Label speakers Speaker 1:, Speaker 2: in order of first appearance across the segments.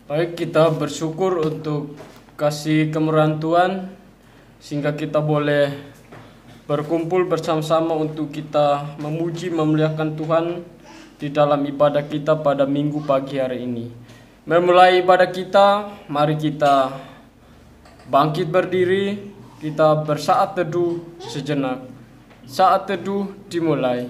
Speaker 1: Baik, kita bersyukur untuk kasih kemurahan Tuhan sehingga kita boleh berkumpul bersama-sama untuk kita memuji memuliakan Tuhan di dalam ibadah kita pada minggu pagi hari ini. Memulai ibadah kita, mari kita bangkit berdiri, kita bersaat teduh sejenak. Saat teduh dimulai.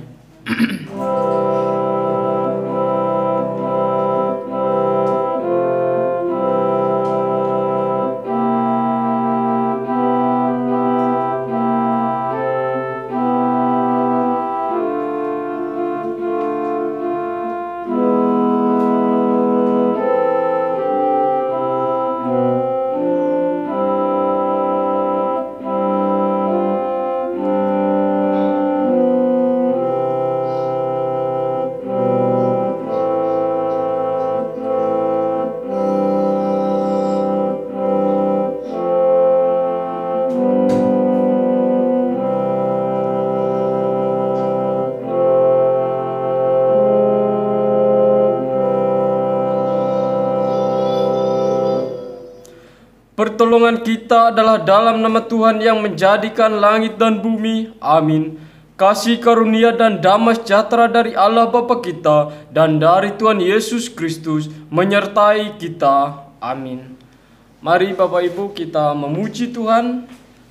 Speaker 1: Pertolongan kita adalah dalam nama Tuhan yang menjadikan langit dan bumi. Amin. Kasih karunia dan damai sejahtera dari Allah Bapa kita dan dari Tuhan Yesus Kristus menyertai kita. Amin. Mari Bapak Ibu kita memuji Tuhan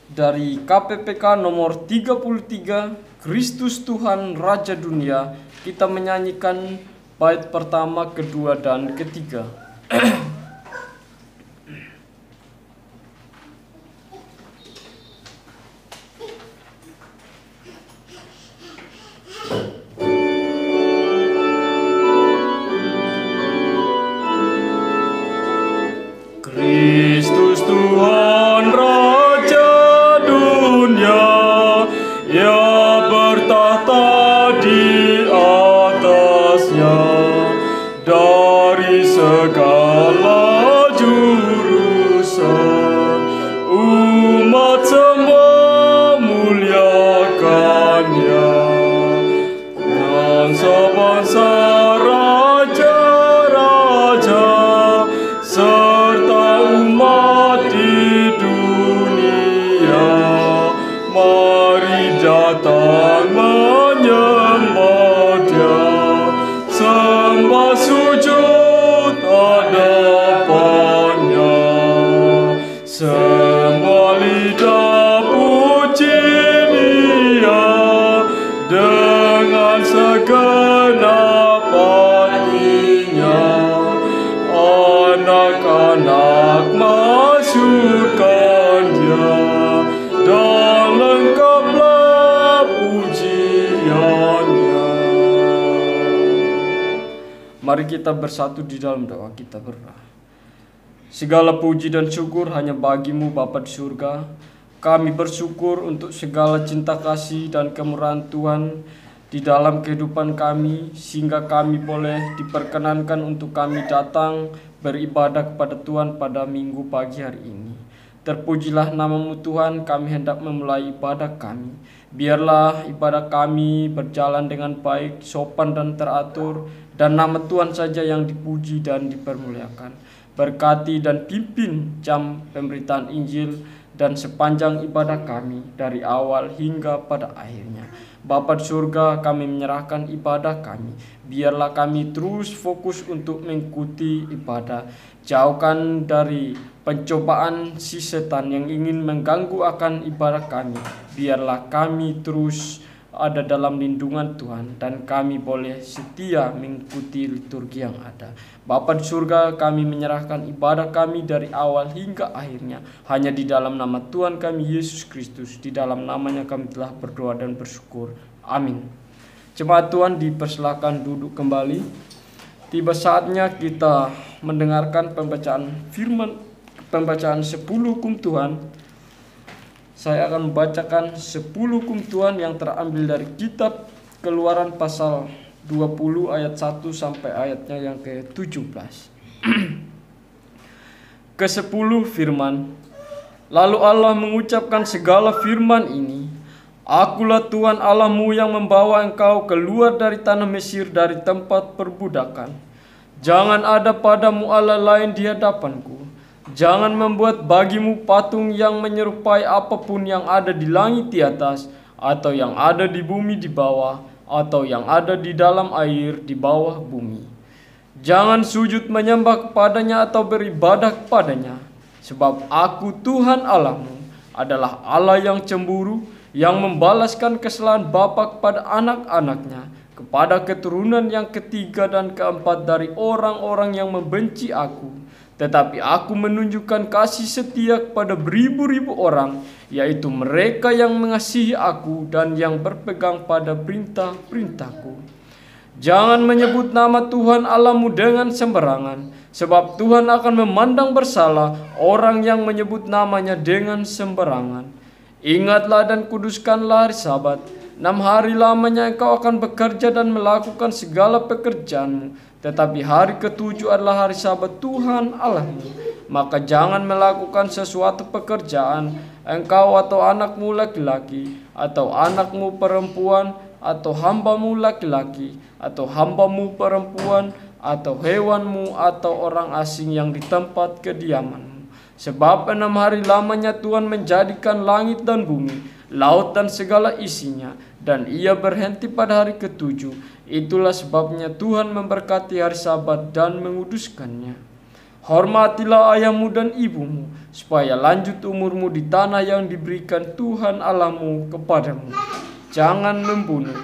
Speaker 1: dari KPPK nomor 33, Kristus Tuhan Raja Dunia. Kita menyanyikan bait pertama, kedua, dan ketiga. Kristus Tuhan Raja Dunia, Ia bertahta di atasnya. Dari segala jurusan umat semua muliakannya. Bangsa-bangsa, raja-raja, serta umat di dunia, mari datang menyembah Dia, sembah sujud hadapannya. Semua lidah puji Dia dengan segenap hatinya. Anak-anak masyurkan Dia dan lengkaplah pujiannya. Mari kita bersatu di dalam doa kita berdoa. Segala puji dan syukur hanya bagi-Mu Bapa di surga. Kami bersyukur untuk segala cinta kasih dan kemurahan Tuhan di dalam kehidupan kami, sehingga kami boleh diperkenankan untuk kami datang beribadah kepada Tuhan pada minggu pagi hari ini. Terpujilah nama-Mu Tuhan, kami hendak memulai ibadah kami. Biarlah ibadah kami berjalan dengan baik, sopan dan teratur, dan nama Tuhan saja yang dipuji dan dipermuliakan. Berkati dan pimpin jam pemberitaan Injil dan sepanjang ibadah kami dari awal hingga pada akhirnya. Bapa di surga, kami menyerahkan ibadah kami. Biarlah kami terus fokus untuk mengikuti ibadah. Jauhkan dari pencobaan si setan yang ingin mengganggu akan ibadah kami. Biarlah kami terus ada dalam lindungan Tuhan dan kami boleh setia mengikuti liturgi yang ada. Bapa di surga, kami menyerahkan ibadah kami dari awal hingga akhirnya hanya di dalam nama Tuhan kami Yesus Kristus. Di dalam namanya kami telah berdoa dan bersyukur. Amin. Jemaat Tuhan dipersilakan duduk kembali. Tiba saatnya kita mendengarkan pembacaan firman, pembacaan 10 hukum Tuhan. Saya akan membacakan 10 hukum Tuhan yang terambil dari kitab Keluaran pasal 20 ayat 1 sampai ayatnya yang ke-17. Ke-10 firman. Lalu Allah mengucapkan segala firman ini. Akulah Tuhan Allahmu yang membawa engkau keluar dari tanah Mesir, dari tempat perbudakan. Jangan ada padamu Allah lain di hadapanku. Jangan membuat bagimu patung yang menyerupai apapun yang ada di langit di atas, atau yang ada di bumi di bawah, atau yang ada di dalam air di bawah bumi. Jangan sujud menyembah kepadanya atau beribadah kepadanya, sebab aku Tuhan Allahmu adalah Allah yang cemburu, yang membalaskan kesalahan bapa kepada anak-anaknya, kepada keturunan yang ketiga dan keempat dari orang-orang yang membenci aku. Tetapi aku menunjukkan kasih setia kepada beribu-ribu orang, yaitu mereka yang mengasihi aku dan yang berpegang pada perintah-perintahku. Jangan menyebut nama Tuhan Allahmu dengan sembarangan, sebab Tuhan akan memandang bersalah orang yang menyebut namanya dengan sembarangan. Ingatlah dan kuduskanlah hari Sabat. 6 hari lamanya engkau akan bekerja dan melakukan segala pekerjaanmu. Tetapi hari ke-7 adalah hari Sabat Tuhan Allahmu. Maka jangan melakukan sesuatu pekerjaan, engkau atau anakmu laki-laki, atau anakmu perempuan, atau hambamu laki-laki, atau hambamu perempuan, atau hewanmu, atau orang asing yang di tempat kediamanmu. Sebab 6 hari lamanya Tuhan menjadikan langit dan bumi, laut dan segala isinya, dan ia berhenti pada hari ke-7. Itulah sebabnya Tuhan memberkati hari Sabat dan menguduskannya. Hormatilah ayahmu dan ibumu, supaya lanjut umurmu di tanah yang diberikan Tuhan Allahmu kepadamu. Jangan membunuh,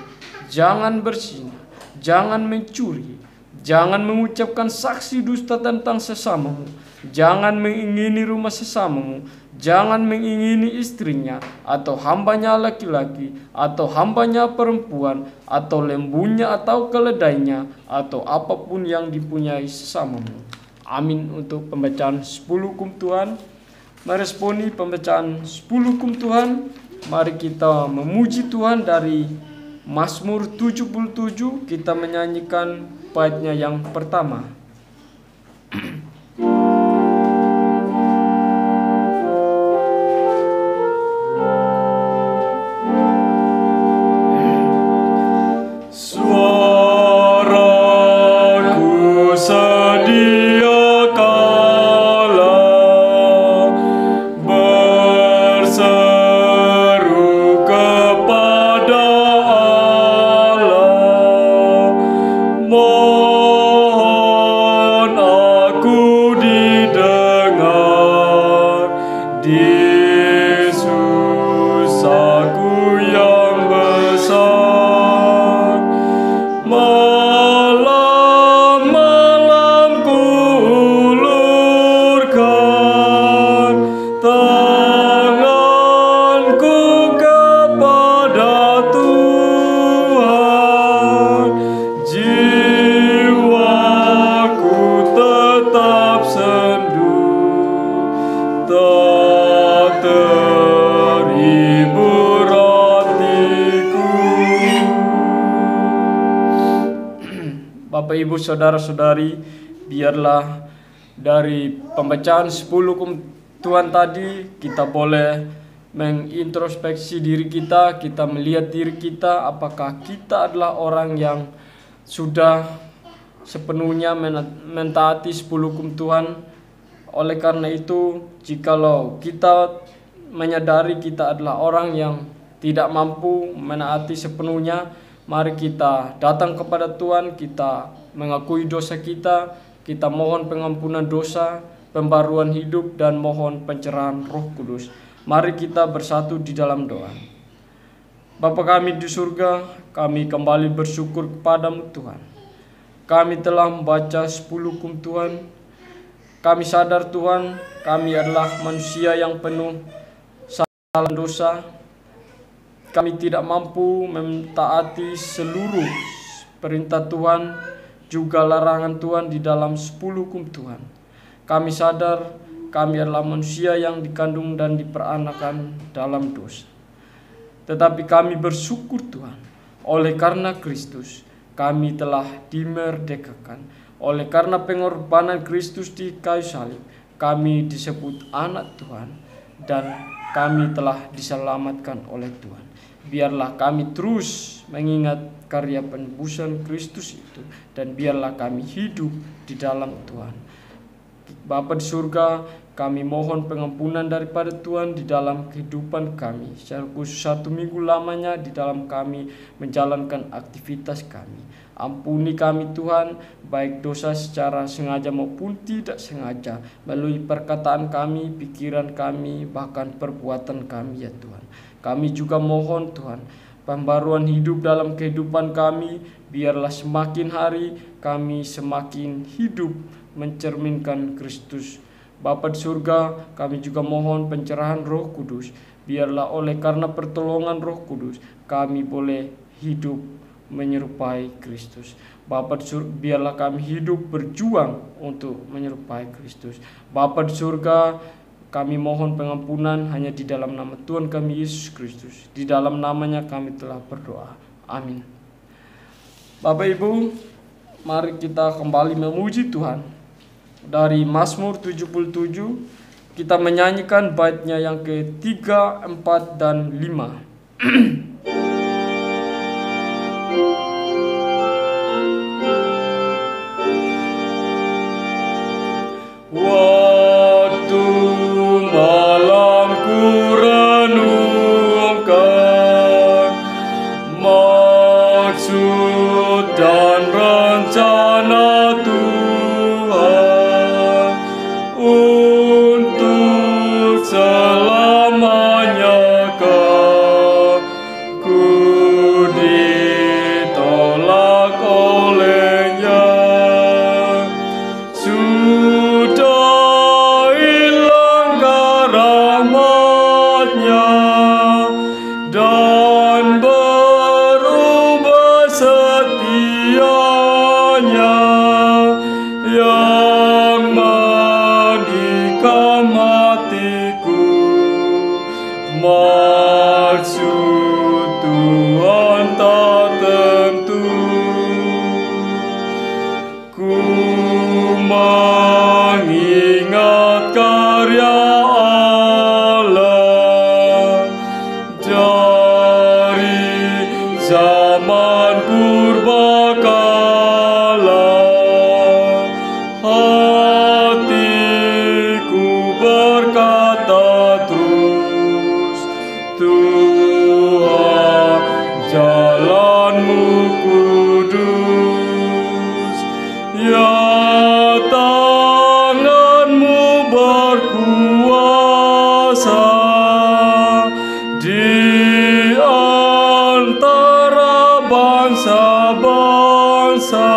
Speaker 1: jangan berzina, jangan mencuri, jangan mengucapkan saksi dusta tentang sesamamu, jangan mengingini rumah sesamamu, jangan mengingini istrinya, atau hambanya laki-laki, atau hambanya perempuan, atau lembunya, atau keledainya, atau apapun yang dipunyai sesamamu. Amin untuk pembacaan 10 hukum Tuhan. Meresponi pembacaan 10 hukum Tuhan, mari kita memuji Tuhan dari Mazmur 77. Kita menyanyikan baitnya yang pertama. Bapak Ibu Saudara-saudari, biarlah dari pembacaan 10 hukum Tuhan tadi kita boleh mengintrospeksi diri kita, kita melihat diri kita, apakah kita adalah orang yang sudah sepenuhnya mentaati 10 hukum Tuhan. Oleh karena itu, jikalau kita menyadari kita adalah orang yang tidak mampu menaati sepenuhnya, mari kita datang kepada Tuhan, kita mengakui dosa kita, kita mohon pengampunan dosa, pembaruan hidup, dan mohon pencerahan Roh Kudus. Mari kita bersatu di dalam doa. Bapa kami di surga, kami kembali bersyukur kepadamu Tuhan. Kami telah membaca 10 hukum Tuhan. Kami sadar Tuhan, kami adalah manusia yang penuh salah dosa. Kami tidak mampu mentaati seluruh perintah Tuhan, juga larangan Tuhan di dalam 10 hukum Tuhan. Kami sadar kami adalah manusia yang dikandung dan diperanakan dalam dosa. Tetapi kami bersyukur Tuhan, oleh karena Kristus kami telah dimerdekakan. Oleh karena pengorbanan Kristus di kayu salib, kami disebut anak Tuhan dan kami telah diselamatkan oleh Tuhan. biarlah kami terus mengingat karya penebusan Kristus itu, dan biarlah kami hidup di dalam Tuhan. Bapa di surga, kami mohon pengampunan daripada Tuhan di dalam kehidupan kami, secara khusus 1 minggu lamanya di dalam kami menjalankan aktivitas kami. Ampuni kami Tuhan, baik dosa secara sengaja maupun tidak sengaja, melalui perkataan kami, pikiran kami, bahkan perbuatan kami ya Tuhan. Kami juga mohon Tuhan, pembaruan hidup dalam kehidupan kami, biarlah semakin hari kami semakin hidup mencerminkan Kristus. Bapa di surga, kami juga mohon pencerahan Roh Kudus, biarlah oleh karena pertolongan Roh Kudus kami boleh hidup menyerupai Kristus. Bapa di surga, biarlah kami hidup berjuang untuk menyerupai Kristus. Bapa di surga, kami mohon pengampunan hanya di dalam nama Tuhan kami Yesus Kristus. Di dalam namanya kami telah berdoa. Amin. Bapak Ibu, mari kita kembali memuji Tuhan. Dari Mazmur 77, kita menyanyikan baitnya yang ke-3, 4, dan 5. Waktu malamku renungkan maksud dan rencana Tuhan untuk selamanya, ku ditolak olehnya. Sudah hilang rahmatnya dan berubah setianya, yang menikam hatiku. Maksud Tuhan tak tentu, ku mengingat karya Allah dari zaman purbakala. Hatiku berkata terus, Tuhan jalanmu kudus, ya tanganmu berkuasa di antara bangsa-bangsa.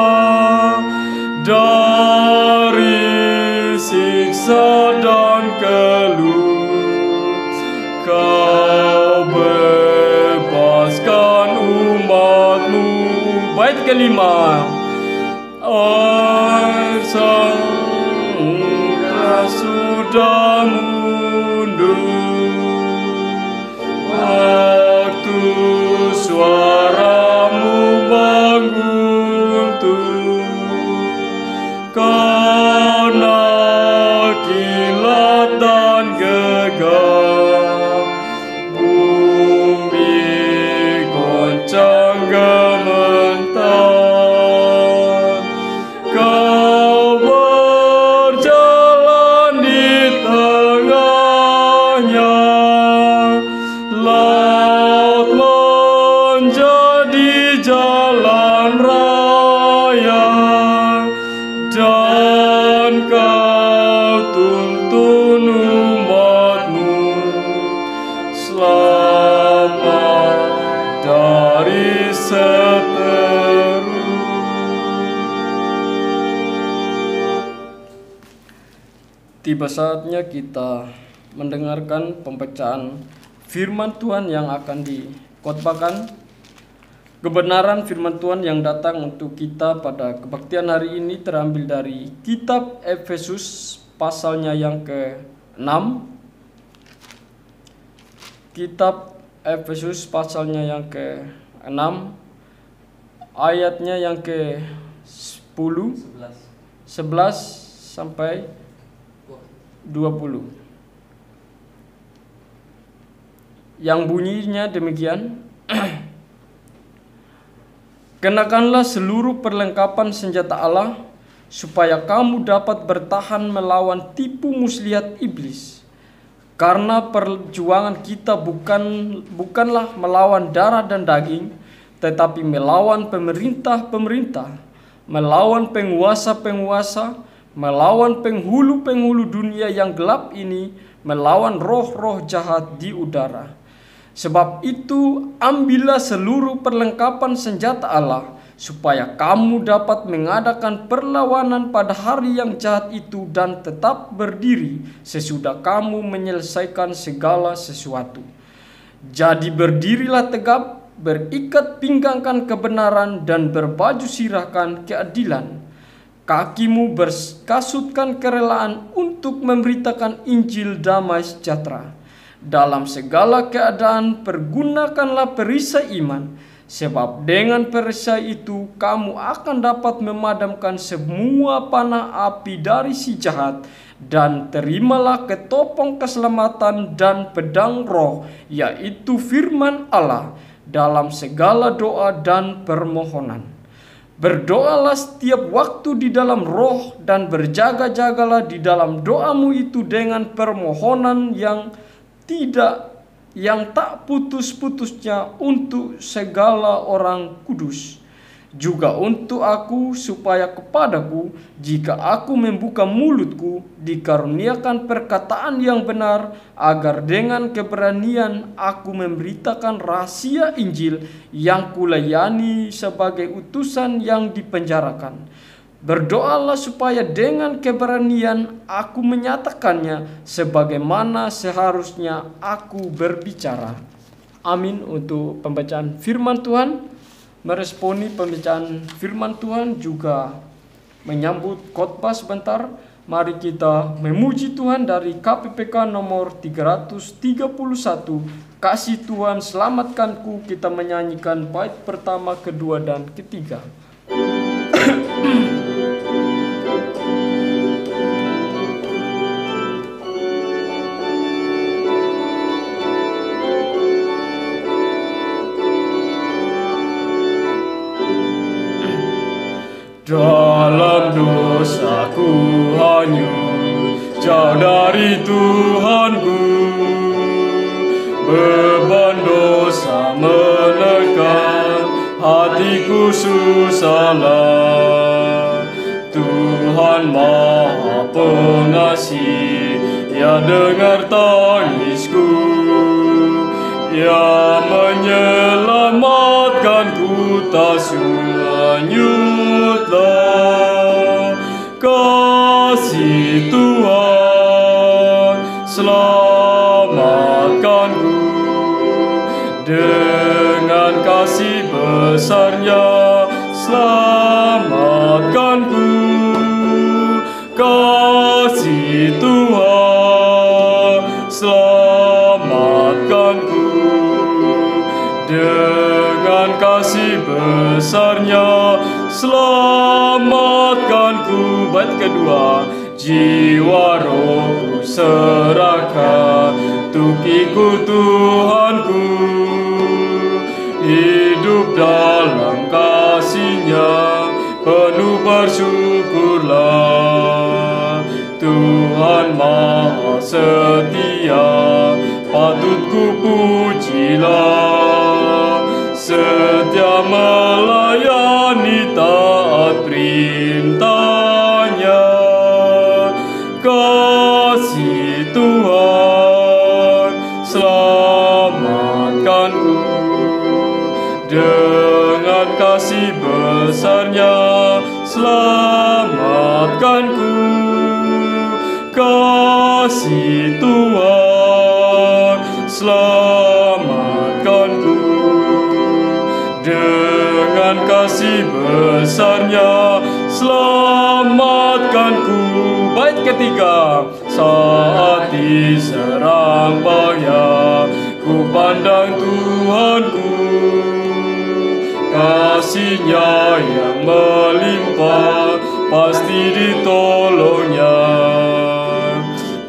Speaker 1: Dari siksa dan keluh, Kau bebaskan umat-Mu. Bait kelima. Sangka sudah mundur, waktu suaramu mengguntur, karena kilat dan gegap, bumi goncang gemetar. Kau berjalan di tengahnya, laut menjadi jalan raya, dan Kau tuntun umat-Mu selamat dari seteru. Tiba saatnya kita mendengarkan pembacaan firman Tuhan yang akan dikhotbahkan. Kebenaran firman Tuhan yang datang untuk kita pada kebaktian hari ini terambil dari kitab Efesus pasalnya yang ke-6. Kitab Efesus pasalnya yang ke-6, ayatnya yang ke-10, 11 sampai 20. Yang bunyinya demikian: Kenakanlah seluruh perlengkapan senjata Allah, supaya kamu dapat bertahan melawan tipu muslihat iblis. Karena perjuangan kita bukanlah melawan darah dan daging, tetapi melawan pemerintah-pemerintah, melawan penguasa-penguasa, melawan penghulu-penghulu dunia yang gelap ini, melawan roh-roh jahat di udara. Sebab itu, ambillah seluruh perlengkapan senjata Allah, supaya kamu dapat mengadakan perlawanan pada hari yang jahat itu dan tetap berdiri sesudah kamu menyelesaikan segala sesuatu. Jadi berdirilah tegap, berikat pinggangkan kebenaran dan berbaju sirahkan keadilan. Kakimu berkasutkan kerelaan untuk memberitakan Injil damai sejahtera. Dalam segala keadaan pergunakanlah perisai iman, sebab dengan perisai itu kamu akan dapat memadamkan semua panah api dari si jahat. Dan terimalah ketopong keselamatan dan pedang roh, yaitu firman Allah, dalam segala doa dan permohonan. Berdoalah setiap waktu di dalam roh, dan berjaga-jagalah di dalam doamu itu dengan permohonan yang tak putus-putusnya untuk segala orang kudus, juga untuk aku, supaya kepadaku, jika aku membuka mulutku, dikaruniakan perkataan yang benar, agar dengan keberanian aku memberitakan rahasia Injil yang kulayani sebagai utusan yang dipenjarakan. Berdoalah supaya dengan keberanian aku menyatakannya sebagaimana seharusnya aku berbicara. Amin. Untuk pembacaan firman Tuhan, meresponi pembacaan firman Tuhan juga menyambut khotbah sebentar. Mari kita memuji Tuhan dari KPPK nomor 331. Kasih Tuhan selamatkanku. Kita menyanyikan bait pertama, kedua, dan ketiga. Dalam dosaku hanyut, jauh dari Tuhanku, beban dosa menekan, hatiku susahlah. Tuhan Maha Pengasih, Ia dengar tangisku, Ia menyelamatkanku, tak hanyutlah. Kasih Tuhan selamatkanku, dengan kasih besarnya selamatkanku. Kasih Tuhan selamatkanku, dengan kasih besarnya selamatkanku. Bait kedua, jiwa rohku serahkan untuk ikut Tuhanku, hidup dalam kasih-Nya penuh bersyukurlah. Tuhan Maha Setia, patut ku pujilah, setia melayani, taat perintah-Nya. Kasih Tuhan selamatkanku, dengan kasih besarnya selamatkanku. Kasih Tuhan selamatkanku, dengan kasih besarnya selamatkanku. Bait ketiga, saat diserang bahaya, ku pandang Tuhanku, kasih-Nya yang melimpah pasti ditolongnya.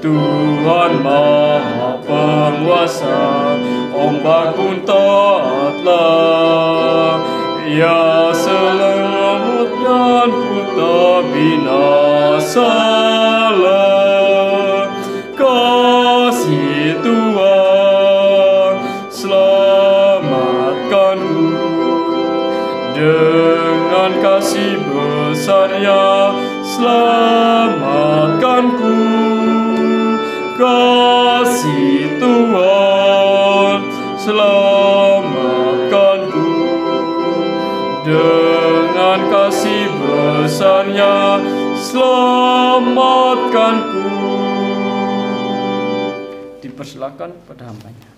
Speaker 1: Tuhan Maha Penguasa, hamba pun taatlah. Ya selamat dan ku tak binasalah. Kasih Tuhan selamatkanku, dengan kasih besarnya selamatkanku. Kasih Tuhan selamatkanku, dengan kasih besarnya selamatkanku. Dipersilakan pada hambanya.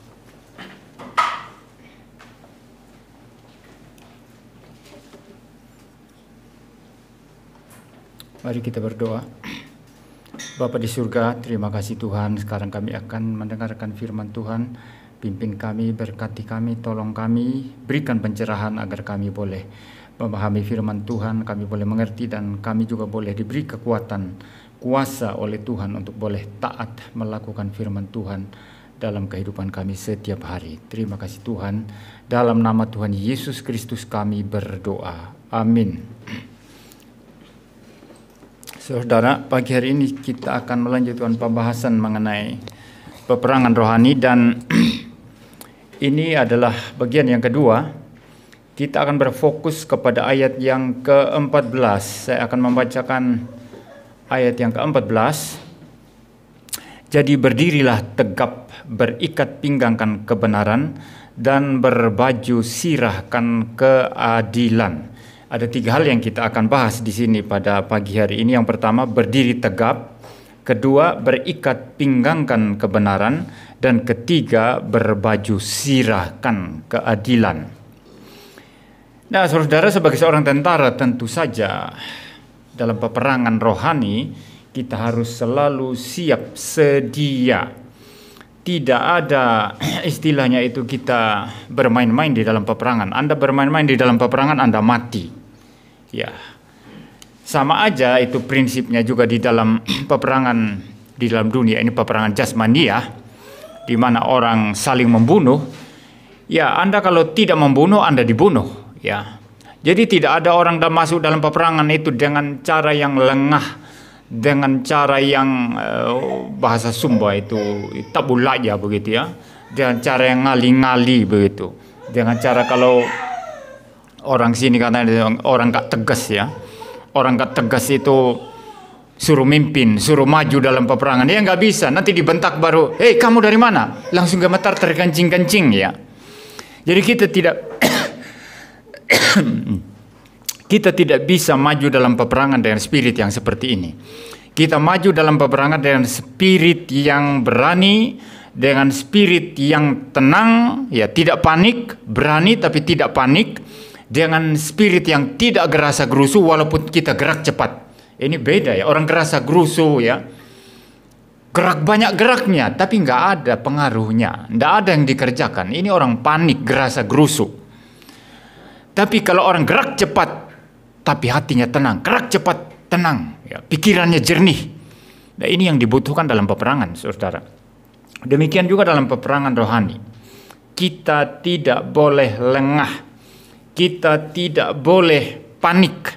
Speaker 2: Mari kita berdoa. Bapa di surga, terima kasih Tuhan. Sekarang kami akan mendengarkan firman Tuhan. Pimpin kami, berkati kami, tolong kami, berikan pencerahan agar kami boleh memahami firman Tuhan, kami boleh mengerti, dan kami juga boleh diberi kekuatan, kuasa oleh Tuhan untuk boleh taat melakukan firman Tuhan dalam kehidupan kami setiap hari. Terima kasih Tuhan. Dalam nama Tuhan Yesus Kristus kami berdoa. Amin. Saudara, pagi hari ini kita akan melanjutkan pembahasan mengenai peperangan rohani, dan ini adalah bagian yang kedua. Kita akan berfokus kepada ayat yang ke-14. Saya akan membacakan ayat yang ke-14. Jadi berdirilah tegap, berikat pinggangkan kebenaran, dan berbaju sirahkan keadilan. Ada 3 hal yang kita akan bahas di sini pada pagi hari ini. Yang pertama, berdiri tegap. Kedua, berikat pinggangkan kebenaran. Dan ketiga, berbaju sirahkan keadilan. Nah, saudara, sebagai seorang tentara tentu saja dalam peperangan rohani kita harus selalu siap sedia. Tidak ada istilahnya itu kita bermain-main di dalam peperangan. Anda bermain-main di dalam peperangan, Anda mati. Ya, sama aja itu prinsipnya juga di dalam peperangan di dalam dunia ini, peperangan jasmania, di mana orang saling membunuh. Ya, Anda kalau tidak membunuh, Anda dibunuh. Ya, jadi tidak ada orang yang masuk dalam peperangan itu dengan cara yang lengah, dengan cara yang bahasa Sumba itu tabulaja begitu ya, dengan cara yang ngali-ngali begitu, dengan cara kalau orang sini katanya orang gak tegas ya, orang gak tegas itu suruh mimpin, suruh maju dalam peperangan, ya nggak bisa, nanti dibentak baru, hei kamu dari mana, langsung gemetar terkencing-kencing ya. Jadi kita tidak kita tidak bisa maju dalam peperangan dengan spirit yang seperti ini. Kita maju dalam peperangan dengan spirit yang berani, dengan spirit yang tenang, ya tidak panik, berani tapi tidak panik, dengan spirit yang tidak gerasa gerusu walaupun kita gerak cepat. Ini beda ya, orang gerasa gerusu ya, gerak banyak geraknya tapi nggak ada pengaruhnya, nggak ada yang dikerjakan. Ini orang panik, gerasa gerusu. Tapi kalau orang gerak cepat tapi hatinya tenang, gerak cepat, tenang, ya, pikirannya jernih. Nah, ini yang dibutuhkan dalam peperangan, saudara. Demikian juga dalam peperangan rohani. Kita tidak boleh lengah, kita tidak boleh panik,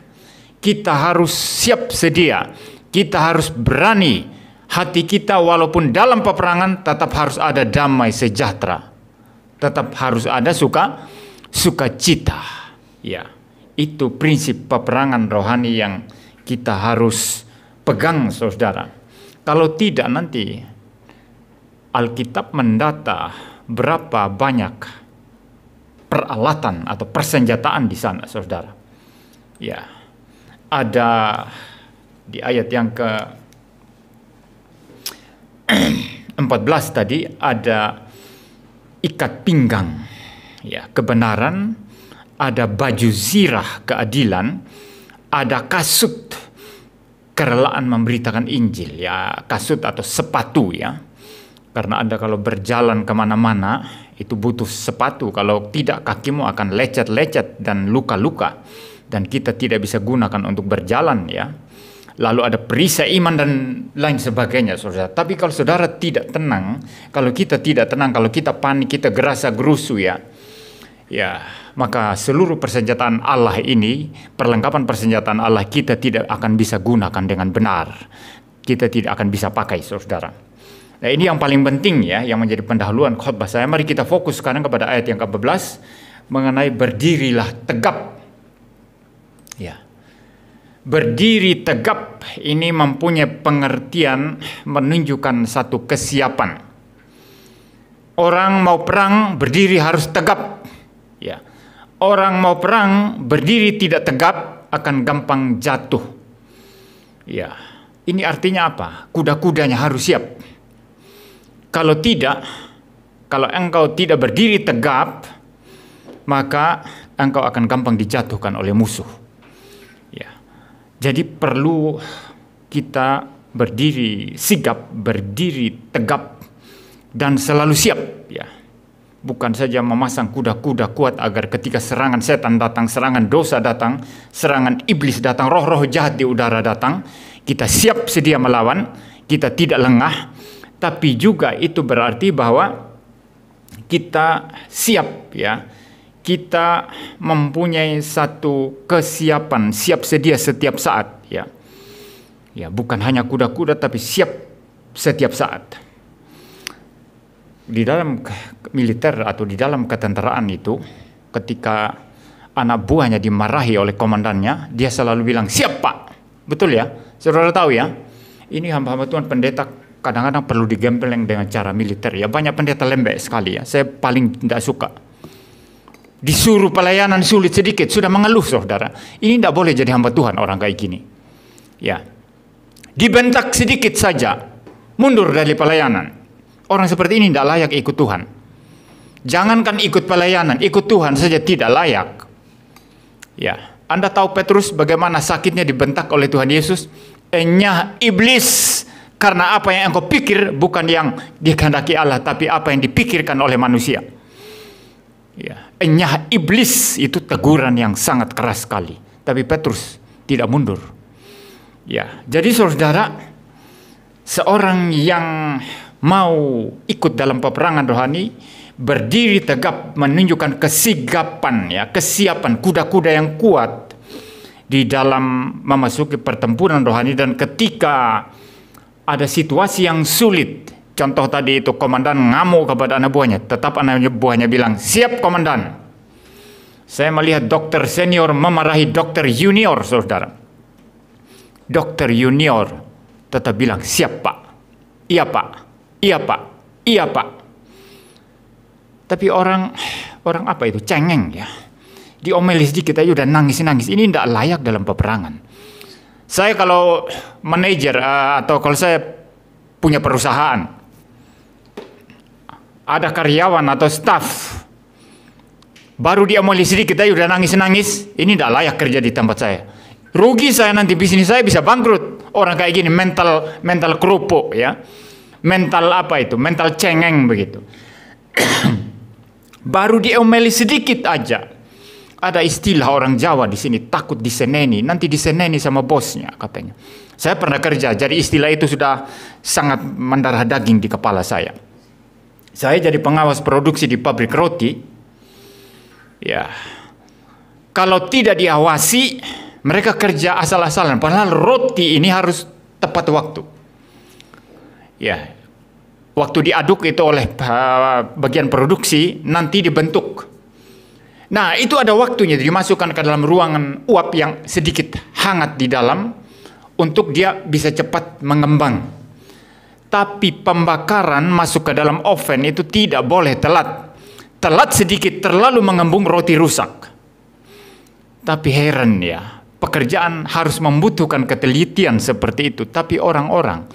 Speaker 2: kita harus siap sedia, kita harus berani. Hati kita walaupun dalam peperangan tetap harus ada damai sejahtera, tetap harus ada sukacita. Ya, itu prinsip peperangan rohani yang kita harus pegang, saudara. Kalau tidak, nanti Alkitab mendata berapa banyak peralatan atau persenjataan di sana, saudara. Ya, ada di ayat yang ke-14 tadi ada ikat pinggang, ya, kebenaran, ada baju zirah keadilan, ada kasut kerelaan memberitakan Injil, ya, kasut atau sepatu ya. Karena Anda kalau berjalan kemana-mana itu butuh sepatu, kalau tidak kakimu akan lecet-lecet dan luka-luka, dan kita tidak bisa gunakan untuk berjalan ya. lalu ada perisai iman dan lain sebagainya, saudara. Tapi kalau saudara tidak tenang, kalau kita tidak tenang, kalau kita panik, kita gerasa gerusu ya, maka seluruh persenjataan Allah ini, perlengkapan persenjataan Allah kita tidak akan bisa gunakan dengan benar. Kita tidak akan bisa pakai, saudara. Nah, ini yang paling penting ya, yang menjadi pendahuluan khotbah saya. Mari kita fokus sekarang kepada ayat yang ke-14 mengenai berdirilah tegap. Ya. Berdiri tegap ini mempunyai pengertian menunjukkan satu kesiapan. Orang mau perang berdiri harus tegap. Ya. Orang mau perang berdiri tidak tegap akan gampang jatuh. Ya. Ini artinya apa? Kuda-kudanya harus siap. Kalau tidak, kalau engkau tidak berdiri tegap, maka engkau akan gampang dijatuhkan oleh musuh. Ya. Jadi perlu kita berdiri sigap, berdiri tegap, dan selalu siap. Ya. Bukan saja memasang kuda-kuda kuat agar ketika serangan setan datang, serangan dosa datang, serangan iblis datang, roh-roh jahat di udara datang, kita siap sedia melawan, kita tidak lengah. Tapi juga itu berarti bahwa kita siap ya. Kita mempunyai satu kesiapan, siap sedia setiap saat ya. Ya, bukan hanya kuda-kuda tapi siap setiap saat. Di dalam militer atau di dalam ketenteraan itu, ketika anak buahnya dimarahi oleh komandannya, dia selalu bilang, "Siap, Pak." Betul ya? Saudara tahu ya? Ini hamba-hamba Tuhan pendeta kadang-kadang perlu digempeleng dengan cara militer ya. Banyak pendeta lembek sekali ya. Saya paling tidak suka. Disuruh pelayanan sulit sedikit sudah mengeluh, saudara. Ini tidak boleh jadi hamba Tuhan orang kayak gini. Ya. Dibentak sedikit saja mundur dari pelayanan. Orang seperti ini tidak layak ikut Tuhan. Jangankan ikut pelayanan, ikut Tuhan saja tidak layak. Ya. Anda tahu Petrus bagaimana sakitnya dibentak oleh Tuhan Yesus? Enyah iblis. Karena apa yang engkau pikir bukan yang dikehendaki Allah, tapi apa yang dipikirkan oleh manusia. Ya, enyah iblis itu teguran yang sangat keras sekali. Tapi Petrus tidak mundur. Ya, jadi saudara, seorang yang mau ikut dalam peperangan rohani, berdiri tegap menunjukkan kesigapan, ya, kesiapan kuda-kuda yang kuat di dalam memasuki pertempuran rohani. Dan ketika ada situasi yang sulit, contoh tadi itu komandan ngamuk kepada anak buahnya, tetap anak buahnya bilang, "Siap, komandan." Saya melihat dokter senior memarahi dokter junior, saudara. Dokter junior tetap bilang, "Siap, Pak. Iya, Pak. Iya, Pak. Iya, Pak." Tapi orang apa itu? Cengeng ya. Diomeli sedikit aja udah nangis-nangis. Ini tidak layak dalam peperangan. Saya kalau manajer atau kalau saya punya perusahaan, ada karyawan atau staff, baru dia omeli sedikit aja udah nangis-nangis, ini tidak layak kerja di tempat saya. Rugi saya nanti, bisnis saya bisa bangkrut. Orang kayak gini mental kerupuk ya. Mental apa itu? Mental cengeng begitu. Baru dia omeli sedikit aja. Ada istilah orang Jawa di sini, takut diseneni, nanti diseneni sama bosnya katanya. Saya pernah kerja, jadi istilah itu sudah sangat mendarah daging di kepala saya. Saya jadi pengawas produksi di pabrik roti. Ya, kalau tidak diawasi, mereka kerja asal-asalan. Padahal roti ini harus tepat waktu. Ya, waktu diaduk itu oleh bagian produksi, nanti dibentuk. Nah, itu ada waktunya dimasukkan ke dalam ruangan uap yang sedikit hangat di dalam untuk dia bisa cepat mengembang. Tapi pembakaran masuk ke dalam oven itu tidak boleh telat. Telat sedikit terlalu mengembung, roti rusak. Tapi heran ya, pekerjaan harus membutuhkan ketelitian seperti itu. Tapi orang-orang,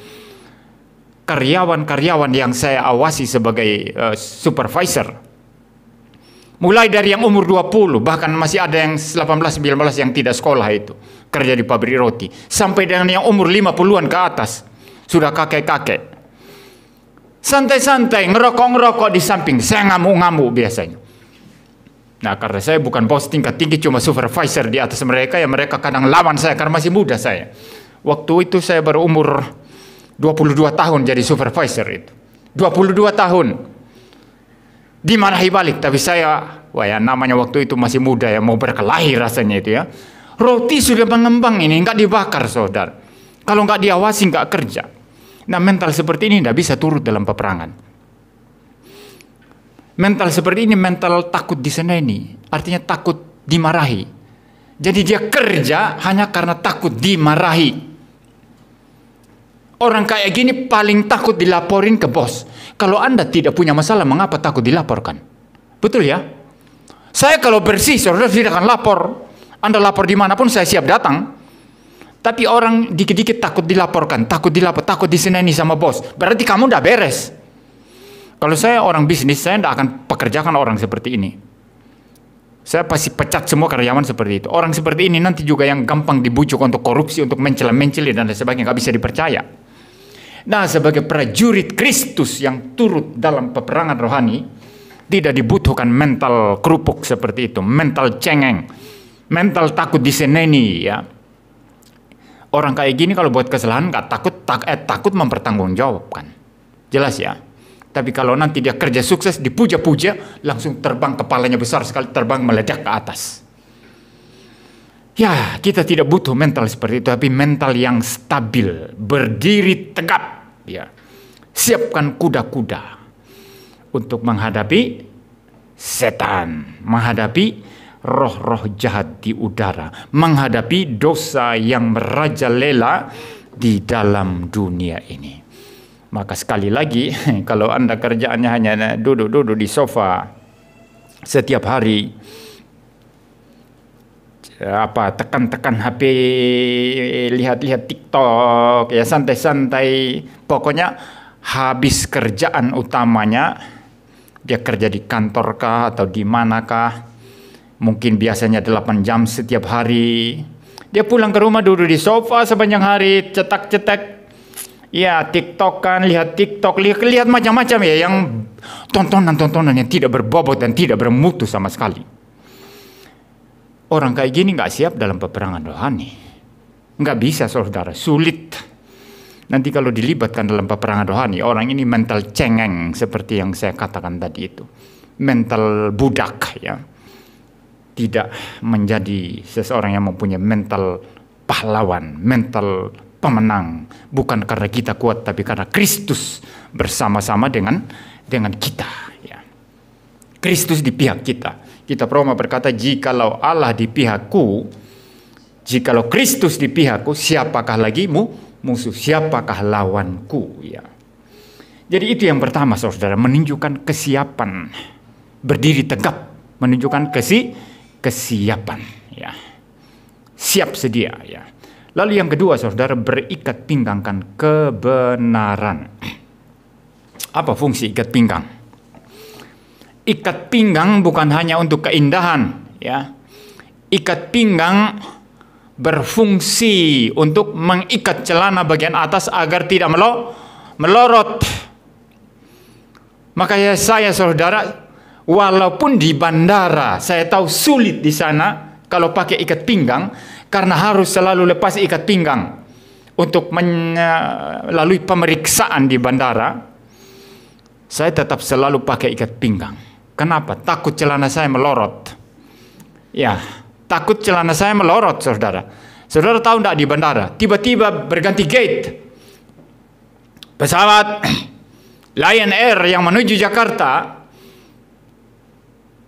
Speaker 2: karyawan-karyawan yang saya awasi sebagai supervisor, mulai dari yang umur 20, bahkan masih ada yang 18-19 yang tidak sekolah itu, kerja di pabrik roti, sampai dengan yang umur 50-an ke atas, sudah kakek-kakek. Santai-santai, ngerokok-ngerokok di samping, saya ngamuk-ngamuk biasanya. Nah, karena saya bukan bos tingkat tinggi, cuma supervisor di atas mereka, ya mereka kadang lawan saya karena masih muda saya. Waktu itu saya berumur 22 tahun jadi supervisor itu. 22 tahun. Dimarahi balik, tapi saya, wah ya namanya waktu itu masih muda ya, mau berkelahi rasanya itu ya. Roti sudah mengembang ini, nggak dibakar saudara. Kalau nggak diawasi nggak kerja. Nah mental seperti ini nggak bisa turut dalam peperangan. Mental seperti ini mental takut diseneni, artinya takut dimarahi. Jadi dia kerja hanya karena takut dimarahi. Orang kayak gini paling takut dilaporin ke bos. Kalau Anda tidak punya masalah, mengapa takut dilaporkan? Betul ya? Saya kalau bersih, saudara tidak akan lapor. Anda lapor dimanapun saya siap datang. Tapi orang dikit-dikit takut dilaporkan, takut dilapor, takut diseneni sama bos. Berarti kamu udah beres. Kalau saya orang bisnis, saya tidak akan pekerjakan orang seperti ini. Saya pasti pecat semua karyawan seperti itu. Orang seperti ini nanti juga yang gampang dibujuk untuk korupsi, untuk mencela-menceli dan sebagainya, nggak bisa dipercaya. Nah, sebagai prajurit Kristus yang turut dalam peperangan rohani, tidak dibutuhkan mental kerupuk seperti itu, mental cengeng, mental takut diseneni ya. Orang kayak gini kalau buat kesalahan nggak takut mempertanggungjawabkan. Jelas ya. Tapi kalau nanti dia kerja sukses, dipuja-puja, langsung terbang, kepalanya besar sekali, terbang meledak ke atas. Ya, kita tidak butuh mental seperti itu, tapi mental yang stabil, berdiri tegap. Ya. Siapkan kuda-kuda untuk menghadapi setan, menghadapi roh-roh jahat di udara, menghadapi dosa yang merajalela di dalam dunia ini. Maka sekali lagi, kalau Anda kerjaannya hanya duduk-duduk di sofa setiap hari, tekan-tekan HP, lihat-lihat TikTok, ya santai-santai, pokoknya habis kerjaan utamanya, dia kerja di kantor kah atau di manakah, mungkin biasanya 8 jam setiap hari, dia pulang ke rumah duduk di sofa sepanjang hari, cetak-cetak. Ya, TikTokan, lihat TikTok, lihat macam-macam ya, yang tontonan-tontonan yang tidak berbobot dan tidak bermutu sama sekali. Orang kayak gini nggak siap dalam peperangan rohani. Nggak bisa saudara, sulit. Nanti kalau dilibatkan dalam peperangan rohani, orang ini mental cengeng seperti yang saya katakan tadi itu. Mental budak ya. Tidak menjadi seseorang yang mempunyai mental pahlawan, mental pemenang, bukan karena kita kuat tapi karena Kristus bersama-sama dengan kita ya. Kristus di pihak kita. Kitab Roma berkata, jikalau Allah di pihakku, jikalau Kristus di pihakku, siapakah lagi musuh, siapakah lawanku ya. Jadi itu yang pertama saudara, menunjukkan kesiapan, berdiri tegap, menunjukkan kesiapan ya. Siap sedia ya. Lalu yang kedua saudara, berikat pinggangkan kebenaran. Apa fungsi ikat pinggang? Ikat pinggang bukan hanya untuk keindahan ya. Ikat pinggang berfungsi untuk mengikat celana bagian atas agar tidak melorot. Makanya saya saudara, walaupun di bandara saya tahu sulit di sana kalau pakai ikat pinggang, karena harus selalu lepas ikat pinggang untuk melalui pemeriksaan di bandara, saya tetap selalu pakai ikat pinggang. Kenapa? Takut celana saya melorot. Ya, takut celana saya melorot, saudara. Saudara tahu tidak di bandara, tiba-tiba berganti gate. Pesawat Lion Air yang menuju Jakarta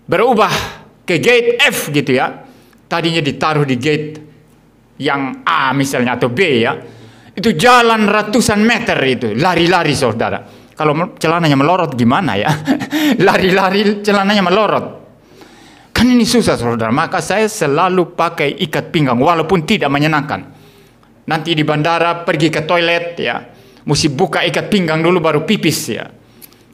Speaker 2: berubah ke gate F gitu ya. Tadinya ditaruh di gate yang A misalnya atau B ya, itu jalan ratusan meter itu, lari-lari saudara. Kalau celananya melorot gimana ya? Lari-lari celananya melorot. Kan ini susah saudara, maka saya selalu pakai ikat pinggang walaupun tidak menyenangkan. Nanti di bandara pergi ke toilet ya, mesti buka ikat pinggang dulu baru pipis ya.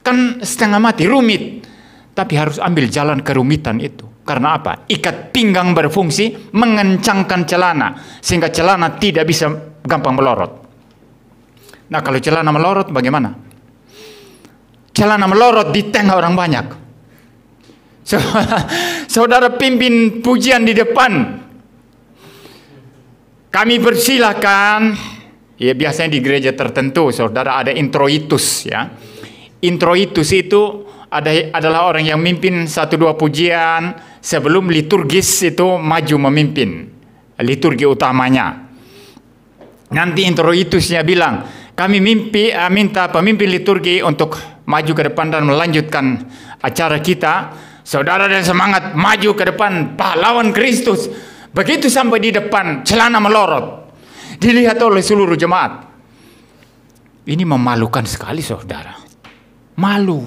Speaker 2: Kan setengah mati, rumit. Tapi harus ambil jalan kerumitan itu. Karena apa? Ikat pinggang berfungsi mengencangkan celana sehingga celana tidak bisa gampang melorot. Nah, kalau celana melorot bagaimana? Celana melorot di tengah orang banyak. Saudara pimpin pujian di depan, kami persilakan Ya, biasanya di gereja tertentu, saudara, ada introitus ya. Introitus itu adalah orang yang mimpin 1-2 pujian sebelum liturgis itu maju memimpin liturgi utamanya. Nanti introitusnya bilang, kami minta pemimpin liturgi untuk maju ke depan dan melanjutkan acara kita. Saudara dan semangat maju ke depan, pahlawan Kristus. Begitu sampai di depan, celana melorot, dilihat oleh seluruh jemaat. Ini memalukan sekali, saudara. Malu.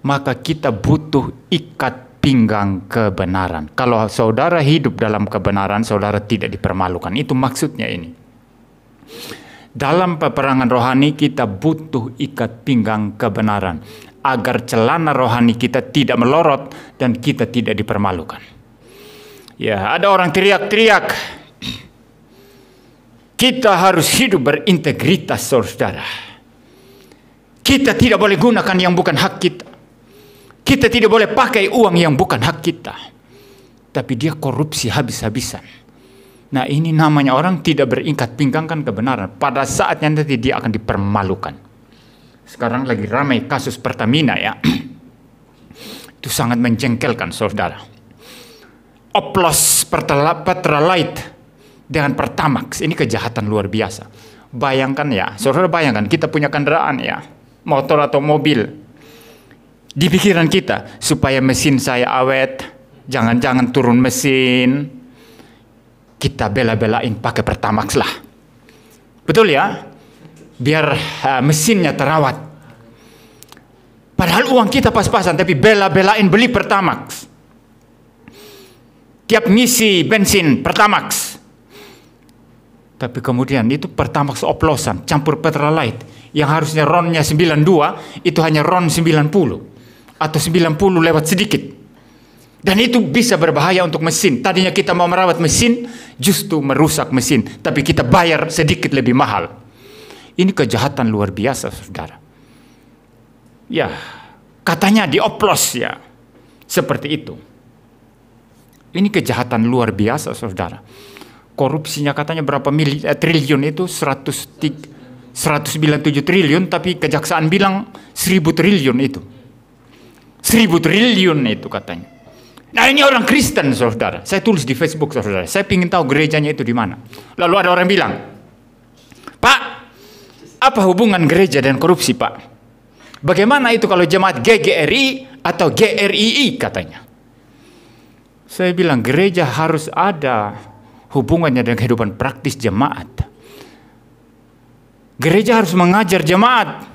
Speaker 2: Maka kita butuh ikat pinggang kebenaran. Kalau saudara hidup dalam kebenaran, saudara tidak dipermalukan. Itu maksudnya ini. Dalam peperangan rohani kita butuh ikat pinggang kebenaran, agar celana rohani kita tidak melorot dan kita tidak dipermalukan. Ya, ada orang teriak-teriak, kita harus hidup berintegritas, saudara. Kita tidak boleh gunakan yang bukan hak kita. Kita tidak boleh pakai uang yang bukan hak kita. Tapi dia korupsi habis-habisan. Nah, ini namanya orang tidak berikat pinggangkan kebenaran. Pada saatnya nanti dia akan dipermalukan. Sekarang lagi ramai kasus Pertamina ya. Itu sangat menjengkelkan, saudara. Oplos Pertalite dengan Pertamax. Ini kejahatan luar biasa. Bayangkan ya, saudara bayangkan kita punya kendaraan ya, motor atau mobil. Di pikiran kita, supaya mesin saya awet, jangan-jangan turun mesin, kita bela-belain pakai Pertamax lah. Betul ya? Biar mesinnya terawat. Padahal uang kita pas-pasan, tapi bela-belain beli Pertamax. Tiap ngisi bensin Pertamax. Tapi kemudian itu Pertamax oplosan, campur Pertalite. Yang harusnya RON-nya 92, itu hanya RON 90. Atau 90 lewat sedikit. Dan itu bisa berbahaya untuk mesin. Tadinya kita mau merawat mesin, justru merusak mesin. Tapi kita bayar sedikit lebih mahal. Ini kejahatan luar biasa, saudara. Ya, katanya dioplos ya. Seperti itu. Ini kejahatan luar biasa, saudara. Korupsinya katanya berapa triliun itu, 197 triliun, tapi kejaksaan bilang 1000 triliun itu. 1000 triliun itu katanya. Nah, ini orang Kristen, saudara. Saya tulis di Facebook, saudara. Saya ingin tahu gerejanya itu di mana. Lalu ada orang bilang, Pak, apa hubungan gereja dan korupsi, Pak? Bagaimana itu kalau jemaat GGRI atau GRII katanya? Saya bilang gereja harus ada hubungannya dengan kehidupan praktis jemaat. Gereja harus mengajar jemaat.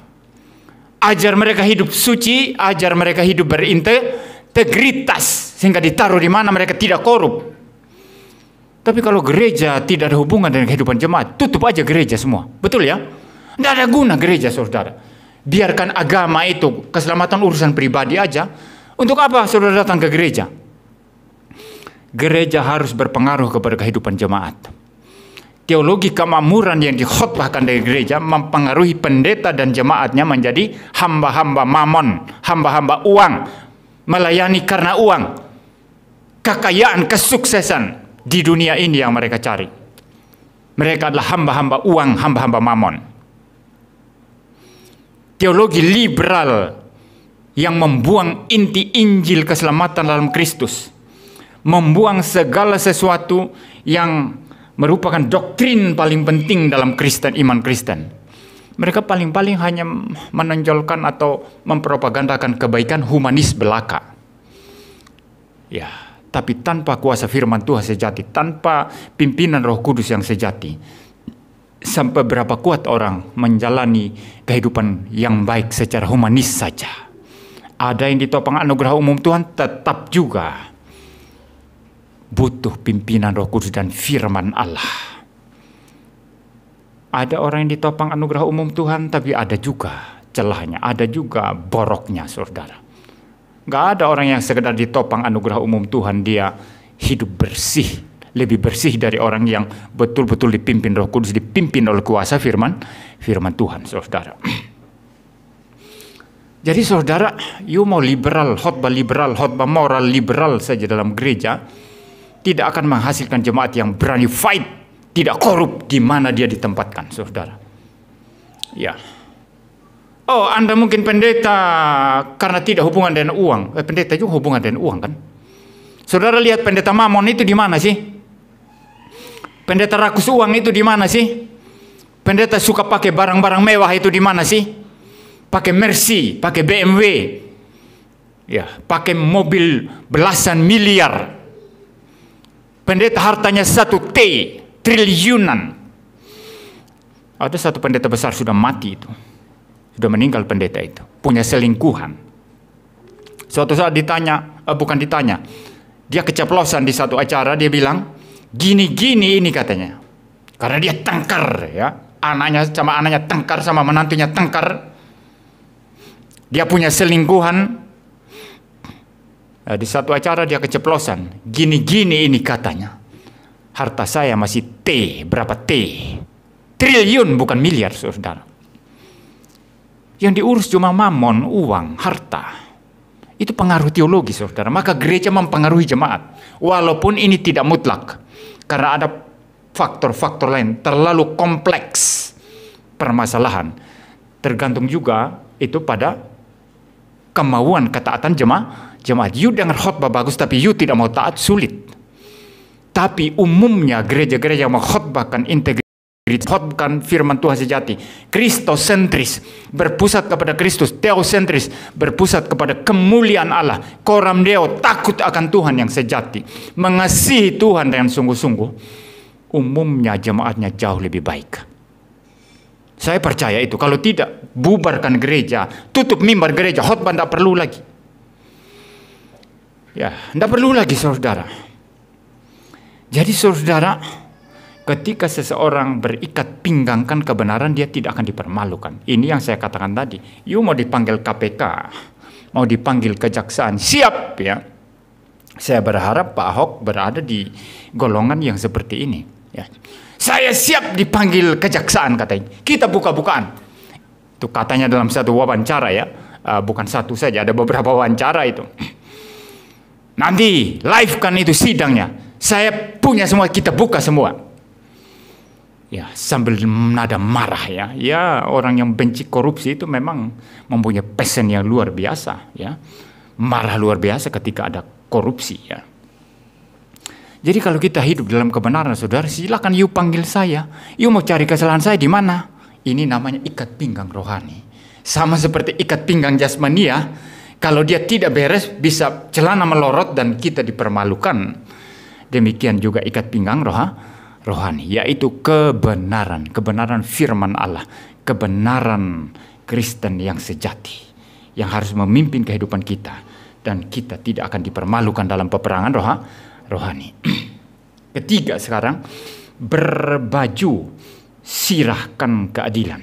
Speaker 2: Ajar mereka hidup suci, ajar mereka hidup berintegritas, sehingga ditaruh di mana mereka tidak korup. Tapi kalau gereja tidak ada hubungan dengan kehidupan jemaat, tutup aja gereja semua. Betul ya? Tidak ada guna gereja, saudara. Biarkan agama itu, keselamatan urusan pribadi aja. Untuk apa saudara datang ke gereja? Gereja harus berpengaruh kepada kehidupan jemaat. Teologi kemakmuran yang dikhotbahkan dari gereja mempengaruhi pendeta dan jemaatnya menjadi hamba-hamba mamon, hamba-hamba uang, melayani karena uang, kekayaan, kesuksesan di dunia ini yang mereka cari. Mereka adalah hamba-hamba uang, hamba-hamba mamon. Teologi liberal yang membuang inti Injil keselamatan dalam Kristus, membuang segala sesuatu yang merupakan doktrin paling penting dalam Kristen, iman Kristen. Mereka paling-paling hanya menonjolkan atau mempropagandakan kebaikan humanis belaka. Ya, tapi tanpa kuasa firman Tuhan sejati, tanpa pimpinan Roh Kudus yang sejati, sampai berapa kuat orang menjalani kehidupan yang baik secara humanis saja. Ada yang ditopang anugerah umum Tuhan, tetap juga butuh pimpinan Roh Kudus dan firman Allah. Ada orang yang ditopang anugerah umum Tuhan, tapi ada juga celahnya, ada juga boroknya, saudara. Gak ada orang yang sekedar ditopang anugerah umum Tuhan, dia hidup bersih, lebih bersih dari orang yang betul-betul dipimpin Roh Kudus, dipimpin oleh kuasa firman Tuhan, saudara. Jadi saudara, you mau liberal, khotbah moral liberal saja dalam gereja, tidak akan menghasilkan jemaat yang berani fight, tidak korup, di mana dia ditempatkan, saudara. Ya. Oh, Anda mungkin pendeta karena tidak hubungan dengan uang. Pendeta juga hubungan dengan uang kan? Saudara lihat pendeta Mamon itu di mana sih? Pendeta rakus uang itu di mana sih? Pendeta suka pakai barang-barang mewah itu di mana sih? Pakai Mercy, pakai BMW. Ya, pakai mobil belasan miliar. Pendeta hartanya 1 triliunan. Ada satu pendeta besar sudah mati itu. Sudah meninggal pendeta itu. Punya selingkuhan. Suatu saat ditanya, bukan ditanya. Dia keceplosan di satu acara, dia bilang, gini-gini ini katanya. Karena dia tengkar ya. Anaknya tengkar sama menantunya tengkar. Dia punya selingkuhan. Di satu acara dia keceplosan. Gini-gini ini katanya. Harta saya masih berapa triliun bukan miliar, saudara. Yang diurus cuma mamon, uang, harta. Itu pengaruh teologi, saudara. Maka gereja mempengaruhi jemaat. Walaupun ini tidak mutlak. Karena ada faktor-faktor lain. Terlalu kompleks permasalahan. Tergantung juga itu pada kemauan ketaatan jemaat. You dengar khotbah bagus, tapi you tidak mau taat, sulit. Tapi umumnya gereja-gereja yang mengkhotbahkan integritas, khotbahkan firman Tuhan sejati, kristosentris, berpusat kepada Kristus, teosentris, berpusat kepada kemuliaan Allah, koram deo, takut akan Tuhan yang sejati, mengasihi Tuhan dengan sungguh-sungguh, umumnya jemaatnya jauh lebih baik. Saya percaya itu. Kalau tidak, bubarkan gereja, tutup mimbar gereja, khotbah tidak perlu lagi. Ya, tidak perlu lagi, saudara. Jadi saudara, ketika seseorang berikat pinggangkan kebenaran, dia tidak akan dipermalukan. Ini yang saya katakan tadi. You mau dipanggil KPK, mau dipanggil kejaksaan, siap ya. Saya berharap Pak Ahok berada di golongan yang seperti ini. Ya. Saya siap dipanggil kejaksaan katanya. Kita buka-bukaan. Itu katanya dalam satu wawancara ya. Bukan satu saja, ada beberapa wawancara itu. Nanti live kan itu sidangnya. Saya punya semua, kita buka semua. Ya, sambil nada marah ya. Ya, orang yang benci korupsi itu memang mempunyai passion yang luar biasa ya. Marah luar biasa ketika ada korupsi ya. Jadi kalau kita hidup dalam kebenaran, saudara, silakan you panggil saya. You mau cari kesalahan saya di mana? Ini namanya ikat pinggang rohani. Sama seperti ikat pinggang jasmania. Kalau dia tidak beres, bisa celana melorot dan kita dipermalukan. Demikian juga ikat pinggang rohani, yaitu kebenaran. Kebenaran firman Allah. Kebenaran Kristen yang sejati. Yang harus memimpin kehidupan kita. Dan kita tidak akan dipermalukan dalam peperangan rohani. Ketiga sekarang, berbaju sirahkan keadilan.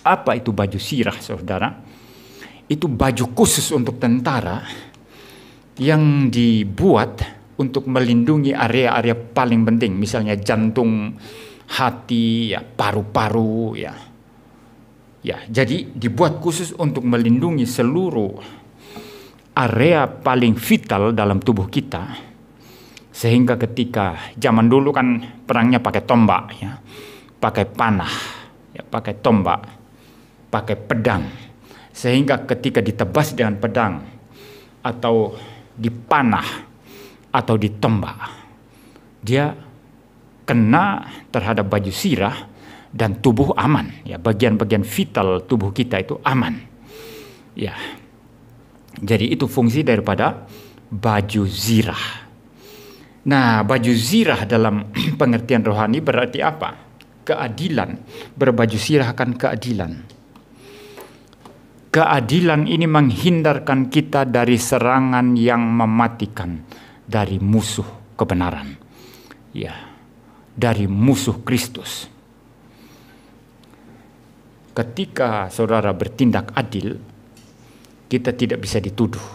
Speaker 2: Apa itu baju sirah, saudara? Itu baju khusus untuk tentara yang dibuat untuk melindungi area-area paling penting, misalnya jantung, hati, ya, paru-paru, ya. Ya, jadi dibuat khusus untuk melindungi seluruh area paling vital dalam tubuh kita, sehingga ketika zaman dulu kan perangnya pakai tombak, ya, pakai panah, ya, pakai tombak, pakai pedang. Sehingga ketika ditebas dengan pedang atau dipanah atau ditombak, dia kena terhadap baju sirah dan tubuh aman. Ya, bagian-bagian vital tubuh kita itu aman. Ya, jadi itu fungsi daripada baju zirah. Nah, baju zirah dalam pengertian rohani berarti apa? Keadilan. Berbaju sirah kan keadilan. Keadilan ini menghindarkan kita dari serangan yang mematikan dari musuh kebenaran. Ya, dari musuh Kristus. Ketika saudara bertindak adil, kita tidak bisa dituduh.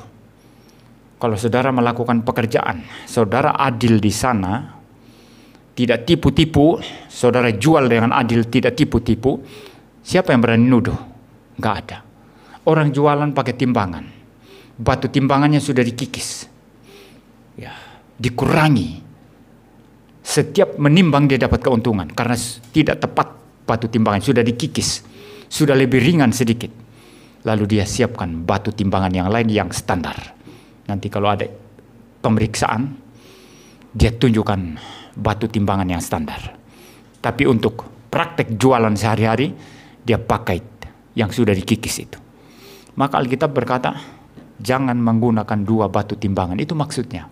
Speaker 2: Kalau saudara melakukan pekerjaan, saudara adil di sana, tidak tipu-tipu, saudara jual dengan adil, tidak tipu-tipu, siapa yang berani nuduh? Nggak ada. Orang jualan pakai timbangan. Batu timbangannya sudah dikikis. Ya, dikurangi. Setiap menimbang dia dapat keuntungan karena tidak tepat batu timbangan, sudah dikikis, sudah lebih ringan sedikit. Lalu dia siapkan batu timbangan yang lain yang standar. Nanti kalau ada pemeriksaan, dia tunjukkan batu timbangan yang standar. Tapi untuk praktek jualan sehari-hari, dia pakai yang sudah dikikis itu. Maka Alkitab berkata, jangan menggunakan dua batu timbangan. Itu maksudnya.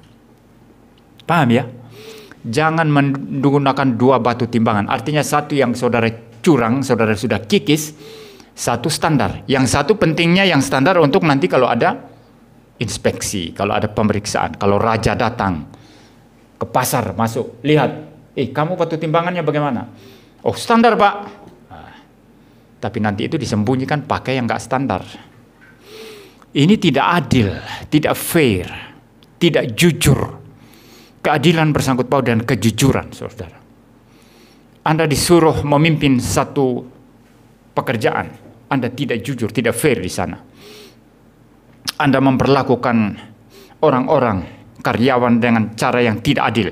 Speaker 2: Paham ya? Jangan menggunakan dua batu timbangan. Artinya satu yang saudara curang, saudara sudah kikis, satu standar. Yang satu pentingnya yang standar untuk nanti kalau ada inspeksi, kalau ada pemeriksaan, kalau raja datang ke pasar masuk, lihat, kamu batu timbangannya bagaimana? Oh, standar, Pak. Tapi nanti itu disembunyikan pakai yang nggak standar. Ini tidak adil, tidak fair, tidak jujur. Keadilan bersangkut paut dan kejujuran, saudara. Anda disuruh memimpin satu pekerjaan, Anda tidak jujur, tidak fair di sana. Anda memperlakukan orang-orang, karyawan dengan cara yang tidak adil.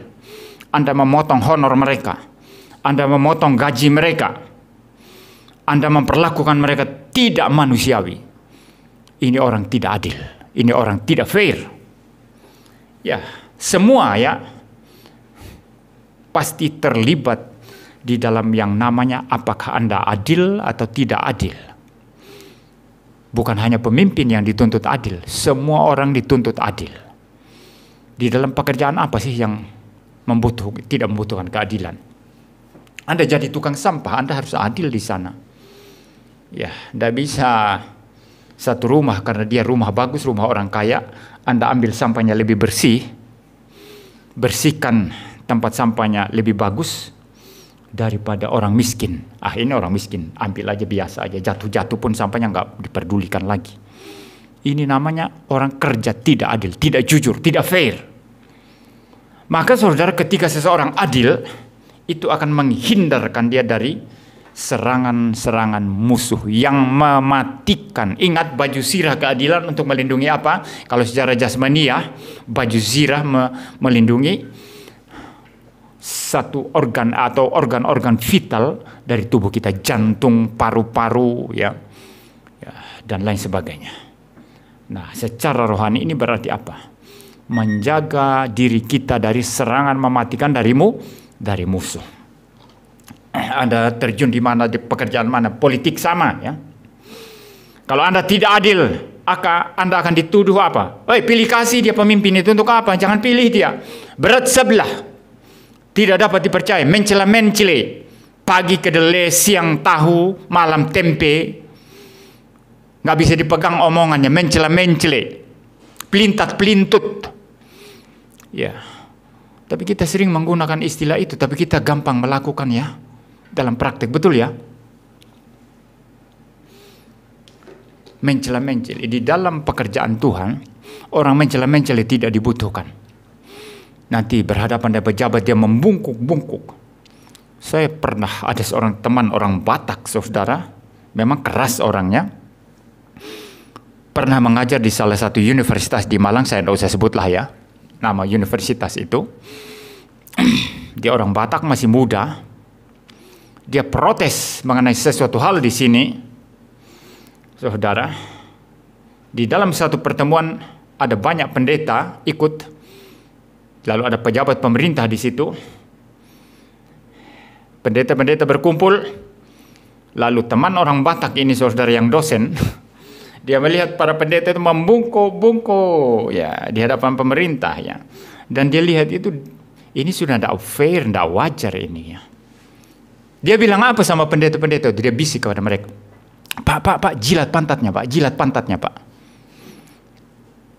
Speaker 2: Anda memotong honor mereka. Anda memotong gaji mereka. Anda memperlakukan mereka tidak manusiawi. Ini orang tidak adil. Ini orang tidak fair. Ya, semua ya pasti terlibat di dalam yang namanya apakah Anda adil atau tidak adil. Bukan hanya pemimpin yang dituntut adil, semua orang dituntut adil. Di dalam pekerjaan apa sih yang tidak membutuhkan keadilan? Anda jadi tukang sampah, Anda harus adil di sana. Ya, tidak bisa satu rumah karena dia rumah bagus, rumah orang kaya, Anda ambil sampahnya lebih bersih, bersihkan tempat sampahnya lebih bagus daripada orang miskin. Ini orang miskin, ambil aja biasa aja, jatuh-jatuh pun sampahnya nggak diperdulikan lagi. Ini namanya orang kerja tidak adil, tidak jujur, tidak fair. Maka saudara, ketika seseorang adil, itu akan menghindarkan dia dari serangan-serangan musuh yang mematikan. Ingat, baju zirah keadilan untuk melindungi apa? Kalau secara jasmaniah, baju zirah melindungi satu organ atau organ-organ vital dari tubuh kita, jantung, paru-paru, ya, dan lain sebagainya. Nah, secara rohani ini berarti apa? Menjaga diri kita dari serangan mematikan dari musuh. Anda terjun di mana, di pekerjaan mana, politik sama ya. Kalau Anda tidak adil, Anda akan dituduh apa? Pilih kasih dia pemimpin itu untuk apa? Jangan pilih dia. Berat sebelah, tidak dapat dipercaya, mencela-mencele, pagi kedelai, siang tahu, malam tempe, nggak bisa dipegang omongannya, mencela-mencele, pelintat-pelintut. Ya, tapi kita sering menggunakan istilah itu, tapi kita gampang melakukan ya. Dalam praktek, betul ya? Mencela-mencela. Di dalam pekerjaan Tuhan, orang mencela-mencela tidak dibutuhkan. Nanti berhadapan dengan pejabat, dia membungkuk-bungkuk. Saya pernah ada seorang teman orang Batak, saudara. Memang keras orangnya. Pernah mengajar di salah satu universitas di Malang, saya tidak usah sebutlah ya nama universitas itu. Dia orang Batak, masih muda. Dia protes mengenai sesuatu hal di sini, saudara. Di dalam satu pertemuan ada banyak pendeta ikut, lalu ada pejabat pemerintah di situ. Pendeta-pendeta berkumpul, lalu teman orang Batak ini, saudara, yang dosen, dia melihat para pendeta itu membungkuk-bungkuk ya di hadapan pemerintah ya, dan dia lihat itu, ini sudah tidak fair, tidak wajar ini ya. Dia bilang apa sama pendeta-pendeta itu? Dia bisik kepada mereka, Pak, jilat pantatnya, Pak, jilat pantatnya, Pak.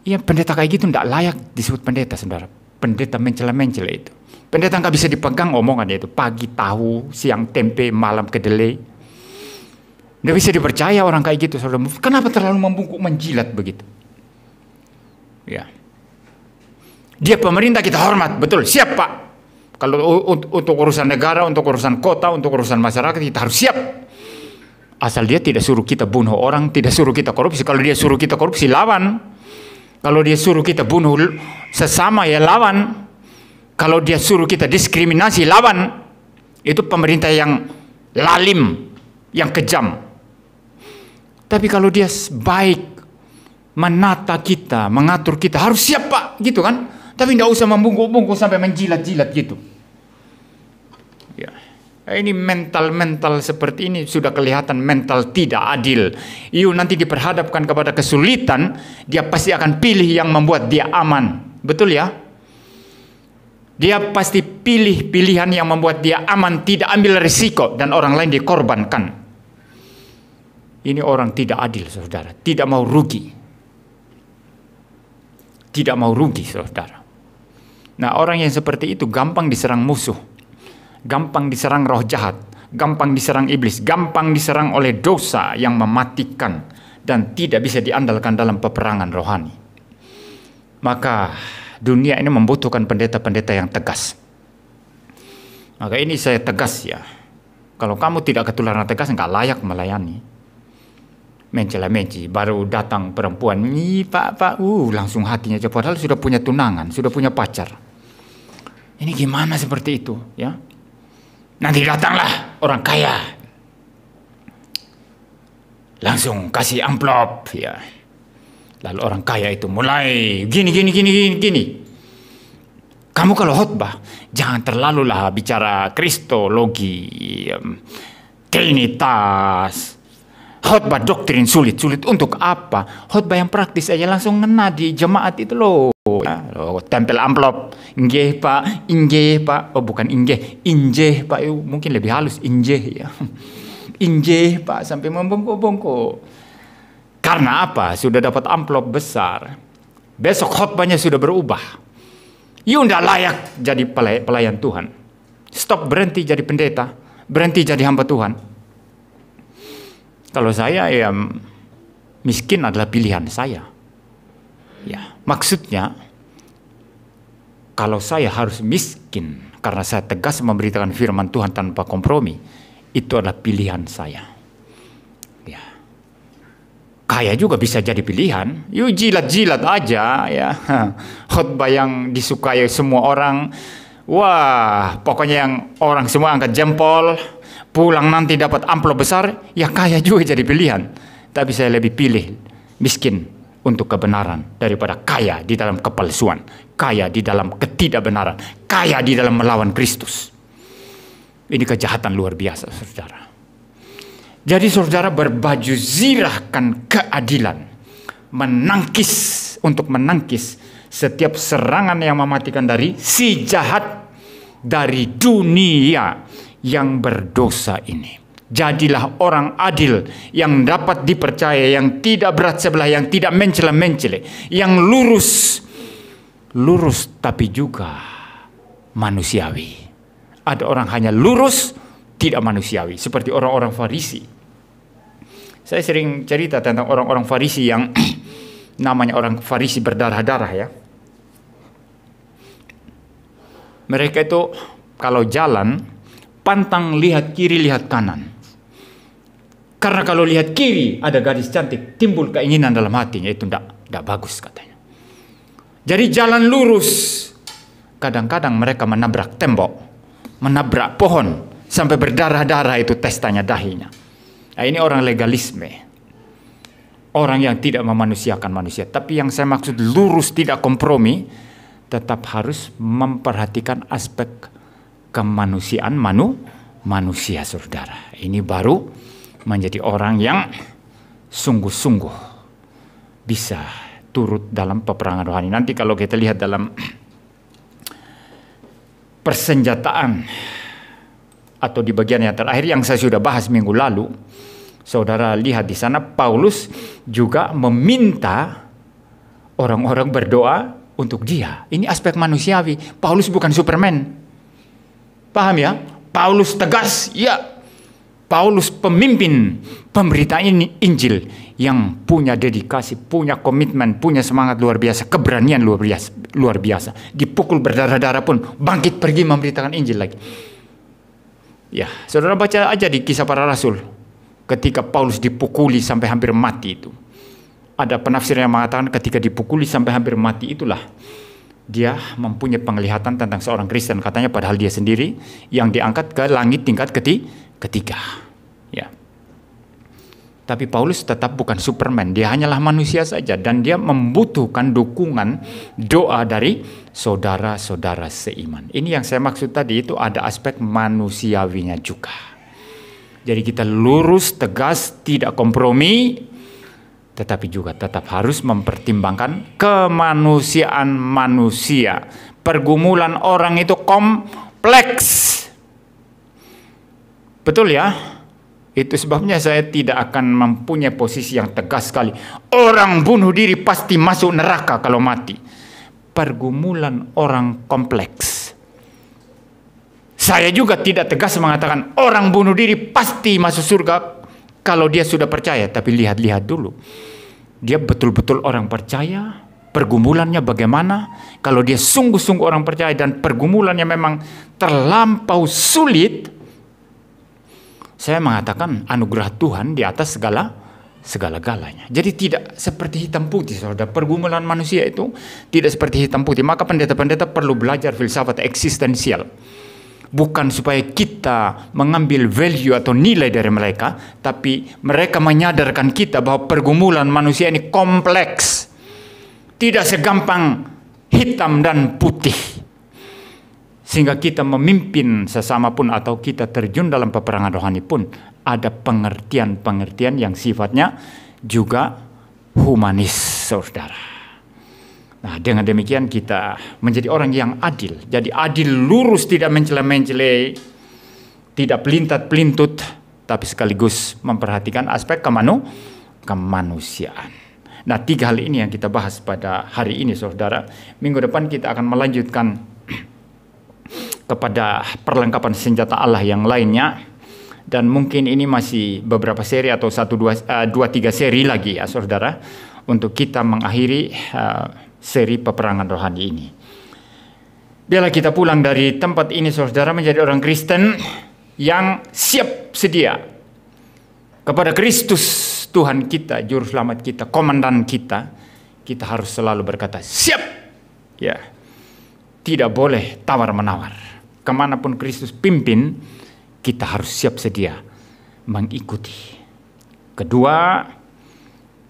Speaker 2: Iya, pendeta kayak gitu tidak layak disebut pendeta, saudara. Pendeta mencela-mencela itu. Pendeta nggak bisa dipegang omongannya itu. Pagi tahu, siang tempe, malam kedelai. Nggak bisa dipercaya orang kayak gitu, saudara. Kenapa terlalu membungkuk, menjilat begitu? Ya. Dia pemerintah, kita hormat, betul, siap, Pak. Kalau untuk urusan negara, untuk urusan kota, untuk urusan masyarakat, kita harus siap. Asal dia tidak suruh kita bunuh orang, tidak suruh kita korupsi. Kalau dia suruh kita korupsi, lawan. Kalau dia suruh kita bunuh sesama, ya lawan. Kalau dia suruh kita diskriminasi, lawan. Itu pemerintah yang lalim, yang kejam. Tapi kalau dia baik, menata kita, mengatur kita, harus siap Pak, gitu kan? Tapi tidak usah membungkuk-bungkuk sampai menjilat-jilat gitu. Ya. Ini mental seperti ini sudah kelihatan mental tidak adil. Nanti diperhadapkan kepada kesulitan, dia pasti akan pilih yang membuat dia aman. Betul ya? Dia pasti pilih pilihan yang membuat dia aman, tidak ambil risiko, dan orang lain dikorbankan. Ini orang tidak adil, saudara. Tidak mau rugi. Tidak mau rugi, saudara. Nah, orang yang seperti itu gampang diserang musuh. Gampang diserang roh jahat. Gampang diserang iblis. Gampang diserang oleh dosa yang mematikan. Dan tidak bisa diandalkan dalam peperangan rohani. Maka dunia ini membutuhkan pendeta-pendeta yang tegas. Maka ini saya tegas ya. Kalau kamu tidak ketularan tegas, nggak layak melayani. Mencela-menci, baru datang perempuan, nih pak, langsung hatinya aja. Padahal sudah punya tunangan, sudah punya pacar. Ini gimana seperti itu ya? Nanti datanglah orang kaya. Langsung kasih amplop ya. Lalu orang kaya itu mulai gini. Kamu kalau khotbah jangan terlalu lah bicara kristologi, trinitas, khotbah doktrin sulit untuk apa? Khotbah yang praktis aja langsung ngena di jemaat itu loh. Tempel amplop, inggih pak, oh bukan injeh pak, mungkin lebih halus injeh ya, injeh pak sampai membongkok-bongkok. Karena apa? Sudah dapat amplop besar. Besok khotbahnya sudah berubah. Tidak layak jadi pelayan Tuhan. Stop, berhenti jadi pendeta, berhenti jadi hamba Tuhan. Kalau saya ya miskin adalah pilihan saya. Ya, maksudnya kalau saya harus miskin karena saya tegas memberitakan firman Tuhan tanpa kompromi, itu adalah pilihan saya. Ya. Kaya juga bisa jadi pilihan. Jilat-jilat aja ya. Khotbah yang disukai semua orang. Wah, pokoknya yang orang semua angkat jempol. Pulang nanti dapat amplop besar, ya kaya juga jadi pilihan. Tapi saya lebih pilih miskin untuk kebenaran daripada kaya di dalam kepalsuan, kaya di dalam ketidakbenaran, kaya di dalam melawan Kristus. Ini kejahatan luar biasa, saudara. Jadi saudara berbaju zirahkan keadilan, untuk menangkis setiap serangan yang mematikan dari si jahat, dari dunia yang berdosa ini. Jadilah orang adil yang dapat dipercaya, yang tidak berat sebelah, yang tidak mencela-mencele, yang lurus tapi juga manusiawi. Ada orang hanya lurus, tidak manusiawi, seperti orang-orang Farisi. Saya sering cerita tentang orang-orang Farisi yang namanya orang Farisi berdarah-darah ya. Mereka itu kalau jalan pantang lihat kiri, lihat kanan. Karena kalau lihat kiri ada gadis cantik, timbul keinginan dalam hatinya, itu tidak bagus katanya. Jadi jalan lurus. Kadang-kadang mereka menabrak tembok, menabrak pohon, sampai berdarah-darah itu testanya dahinya. Nah, ini orang legalisme. Orang yang tidak memanusiakan manusia. Tapi yang saya maksud lurus tidak kompromi, tetap harus memperhatikan aspek kemanusiaan manusia, saudara. Ini baru menjadi orang yang sungguh-sungguh bisa turut dalam peperangan rohani. Nanti kalau kita lihat dalam persenjataan atau di bagian yang terakhir yang saya sudah bahas minggu lalu, saudara lihat di sana Paulus juga meminta orang-orang berdoa untuk dia. Ini aspek manusiawi. Paulus bukan Superman. Paham ya? Paulus tegas, ya. Paulus pemimpin pemberita Injil yang punya dedikasi, punya komitmen, punya semangat luar biasa, keberanian luar biasa. Dipukul berdarah-darah pun bangkit pergi memberitakan Injil lagi. Ya, saudara baca aja di Kisah Para Rasul. Ketika Paulus dipukuli sampai hampir mati itu. Ada penafsir yang mengatakan ketika dipukuli sampai hampir mati itulah dia mempunyai penglihatan tentang seorang Kristen, katanya, padahal dia sendiri yang diangkat ke langit tingkat ketiga. Ya. Tapi Paulus tetap bukan Superman, dia hanyalah manusia saja, dan dia membutuhkan dukungan doa dari saudara-saudara seiman. Ini yang saya maksud tadi, itu ada aspek manusiawinya juga. Jadi kita lurus, tegas, tidak kompromi, tetapi juga tetap harus mempertimbangkan kemanusiaan manusia. Pergumulan orang itu kompleks. Betul ya? Itu sebabnya saya tidak akan mempunyai posisi yang tegas sekali. Orang bunuh diri pasti masuk neraka kalau mati. Pergumulan orang kompleks. Saya juga tidak tegas mengatakan orang bunuh diri pasti masuk surga kalau dia sudah percaya. Tapi lihat-lihat dulu. Dia betul-betul orang percaya, pergumulannya bagaimana. Kalau dia sungguh-sungguh orang percaya dan pergumulannya memang terlampau sulit, saya mengatakan anugerah Tuhan di atas segala-galanya. Jadi tidak seperti hitam putih, saudara. Pergumulan manusia itu tidak seperti hitam putih. Maka pendeta-pendeta perlu belajar filsafat eksistensial. Bukan supaya kita mengambil value atau nilai dari mereka, tapi mereka menyadarkan kita bahwa pergumulan manusia ini kompleks. Tidak segampang hitam dan putih. Sehingga kita memimpin sesama pun atau kita terjun dalam peperangan rohani pun ada pengertian-pengertian yang sifatnya juga humanis, saudara. Nah, dengan demikian kita menjadi orang yang adil. Jadi adil, lurus, tidak mencela-mencela, tidak pelintat-pelintut, tapi sekaligus memperhatikan aspek kemanusiaan. Nah, 3 hal ini yang kita bahas pada hari ini, saudara. Minggu depan kita akan melanjutkan kepada perlengkapan senjata Allah yang lainnya, dan mungkin ini masih beberapa seri atau 2-3 seri lagi ya, saudara, untuk kita mengakhiri seri peperangan rohani ini. Biarlah kita pulang dari tempat ini, saudara, menjadi orang Kristen yang siap sedia kepada Kristus Tuhan kita, Juru Selamat kita, Komandan kita. Kita harus selalu berkata siap, ya, tidak boleh tawar-menawar. Kemanapun Kristus pimpin, kita harus siap sedia mengikuti. Kedua,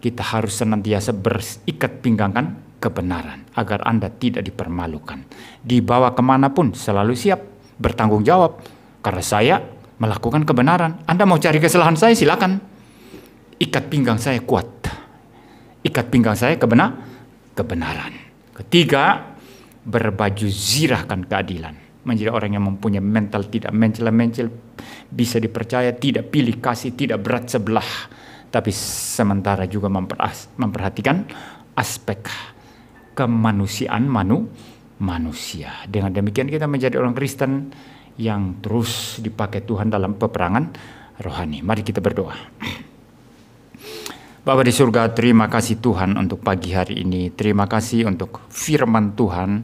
Speaker 2: kita harus senantiasa berikat pinggang kebenaran agar Anda tidak dipermalukan. Dibawa kemanapun selalu siap bertanggung jawab. Karena saya melakukan kebenaran. Anda mau cari kesalahan saya, silakan. Ikat pinggang saya kuat. Ikat pinggang saya kebenaran. Ketiga, berbaju zirahkan keadilan. Menjadi orang yang mempunyai mental tidak mencela-mencel, bisa dipercaya, tidak pilih kasih, tidak berat sebelah, tapi sementara juga memperhatikan aspek kemanusiaan manusia. Dengan demikian kita menjadi orang Kristen yang terus dipakai Tuhan dalam peperangan rohani. Mari kita berdoa. Bapa di surga, terima kasih Tuhan untuk pagi hari ini. Terima kasih untuk firman Tuhan,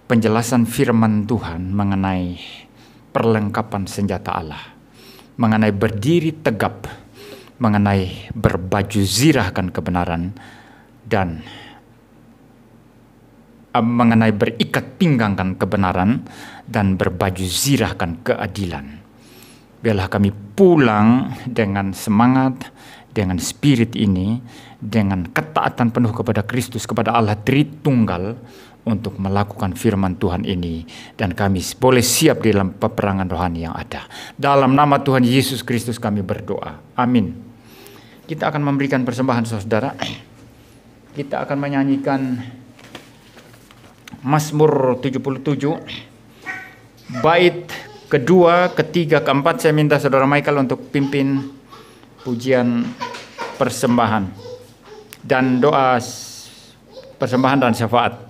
Speaker 2: penjelasan firman Tuhan mengenai perlengkapan senjata Allah, mengenai berdiri tegap, mengenai berbaju zirahkan kebenaran, dan mengenai berikat pinggangkan kebenaran dan berbaju zirahkan keadilan. Biarlah kami pulang dengan semangat, dengan spirit ini, dengan ketaatan penuh kepada Kristus, kepada Allah Tritunggal, untuk melakukan firman Tuhan ini, dan kami boleh siap di dalam peperangan rohani yang ada. Dalam nama Tuhan Yesus Kristus kami berdoa. Amin. Kita akan memberikan persembahan, saudara. Kita akan menyanyikan Mazmur 77, bait kedua, ketiga, keempat. Saya minta saudara Michael untuk pimpin pujian persembahan dan doa persembahan dan syafaat.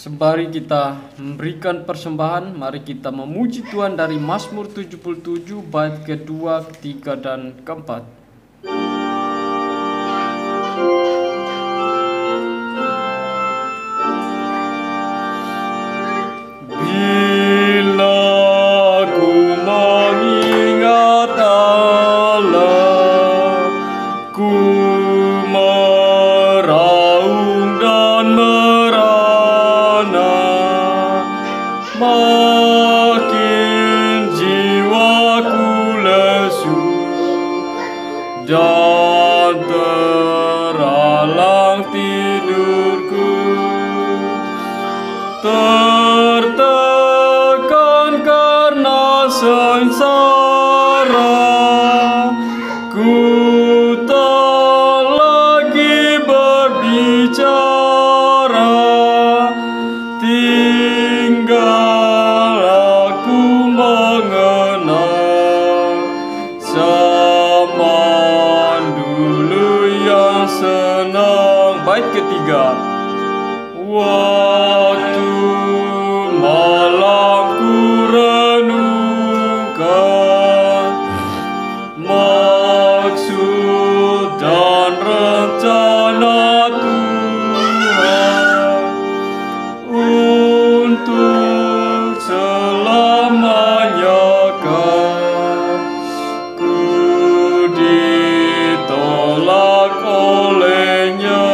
Speaker 1: Sembari kita memberikan persembahan, mari kita memuji Tuhan dari Mazmur 77 bait kedua, ketiga, dan keempat. Bila ku mengingat bait ketiga. Waktu malam ku renungkan maksud dan rencana Tuhan untuk selamanya, kan ku ditolak olehnya.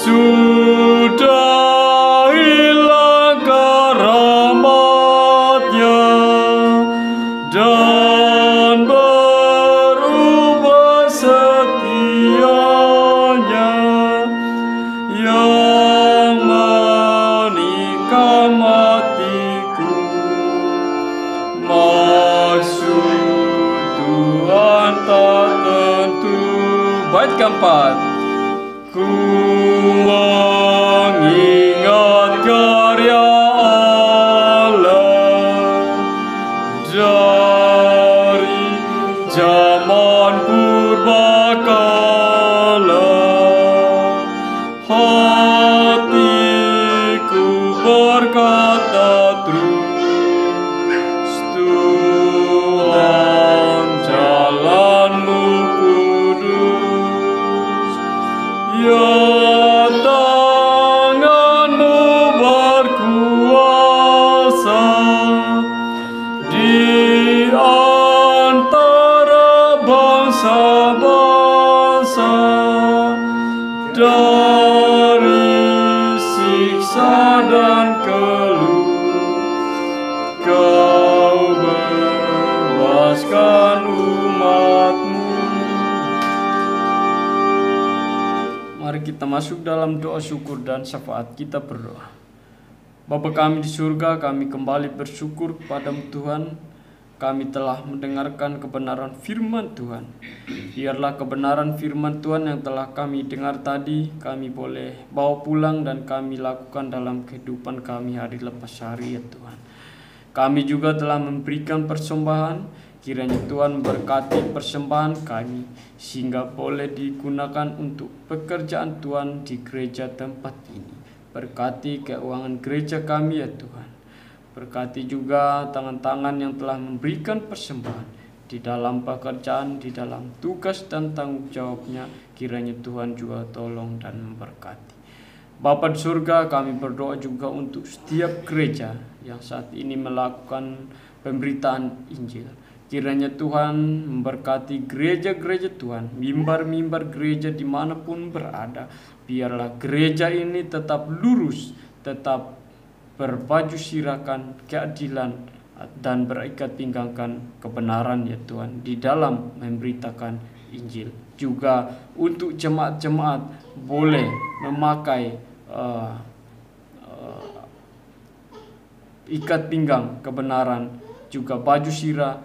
Speaker 1: Sudah hilang keramatnya dan berubah setianya yang menikam hatiku. Maksud Tuhan tak tentu. Bait keempat. Ku mengingat karya Allah dari zaman purbakala. Hatiku berkata terus, Tuhan jalan-Mu kudus. Ya tangan-Mu berkuasa di antara bangsa-bangsa. Dari siksa dan keluh Kau bebaskan umat-Mu. Mari kita masuk dalam doa syukur dan syafaat. Kita berdoa. Bapa kami di surga, kami kembali bersyukur kepada-Mu Tuhan. Kami telah mendengarkan kebenaran firman Tuhan. Biarlah kebenaran firman Tuhan yang telah kami dengar tadi, kami boleh bawa pulang dan kami lakukan dalam kehidupan kami hari lepas hari, ya Tuhan. Kami juga telah memberikan persembahan. Kiranya Tuhan berkati persembahan kami, sehingga boleh digunakan untuk pekerjaan Tuhan di gereja tempat ini. Berkati keuangan gereja kami, ya Tuhan. Berkati juga tangan-tangan yang telah memberikan persembahan di dalam pekerjaan, di dalam tugas dan tanggung jawabnya. Kiranya Tuhan juga tolong dan memberkati. Bapa di surga, kami berdoa juga untuk setiap gereja yang saat ini melakukan pemberitaan Injil. Kiranya Tuhan memberkati gereja-gereja Tuhan, mimbar-mimbar gereja dimanapun berada. Biarlah gereja ini tetap lurus, tetap berbaju sirakan keadilan dan berikat pinggangkan kebenaran, ya Tuhan, di dalam memberitakan Injil. Juga untuk jemaat-jemaat boleh memakai ikat pinggang kebenaran, juga baju sirah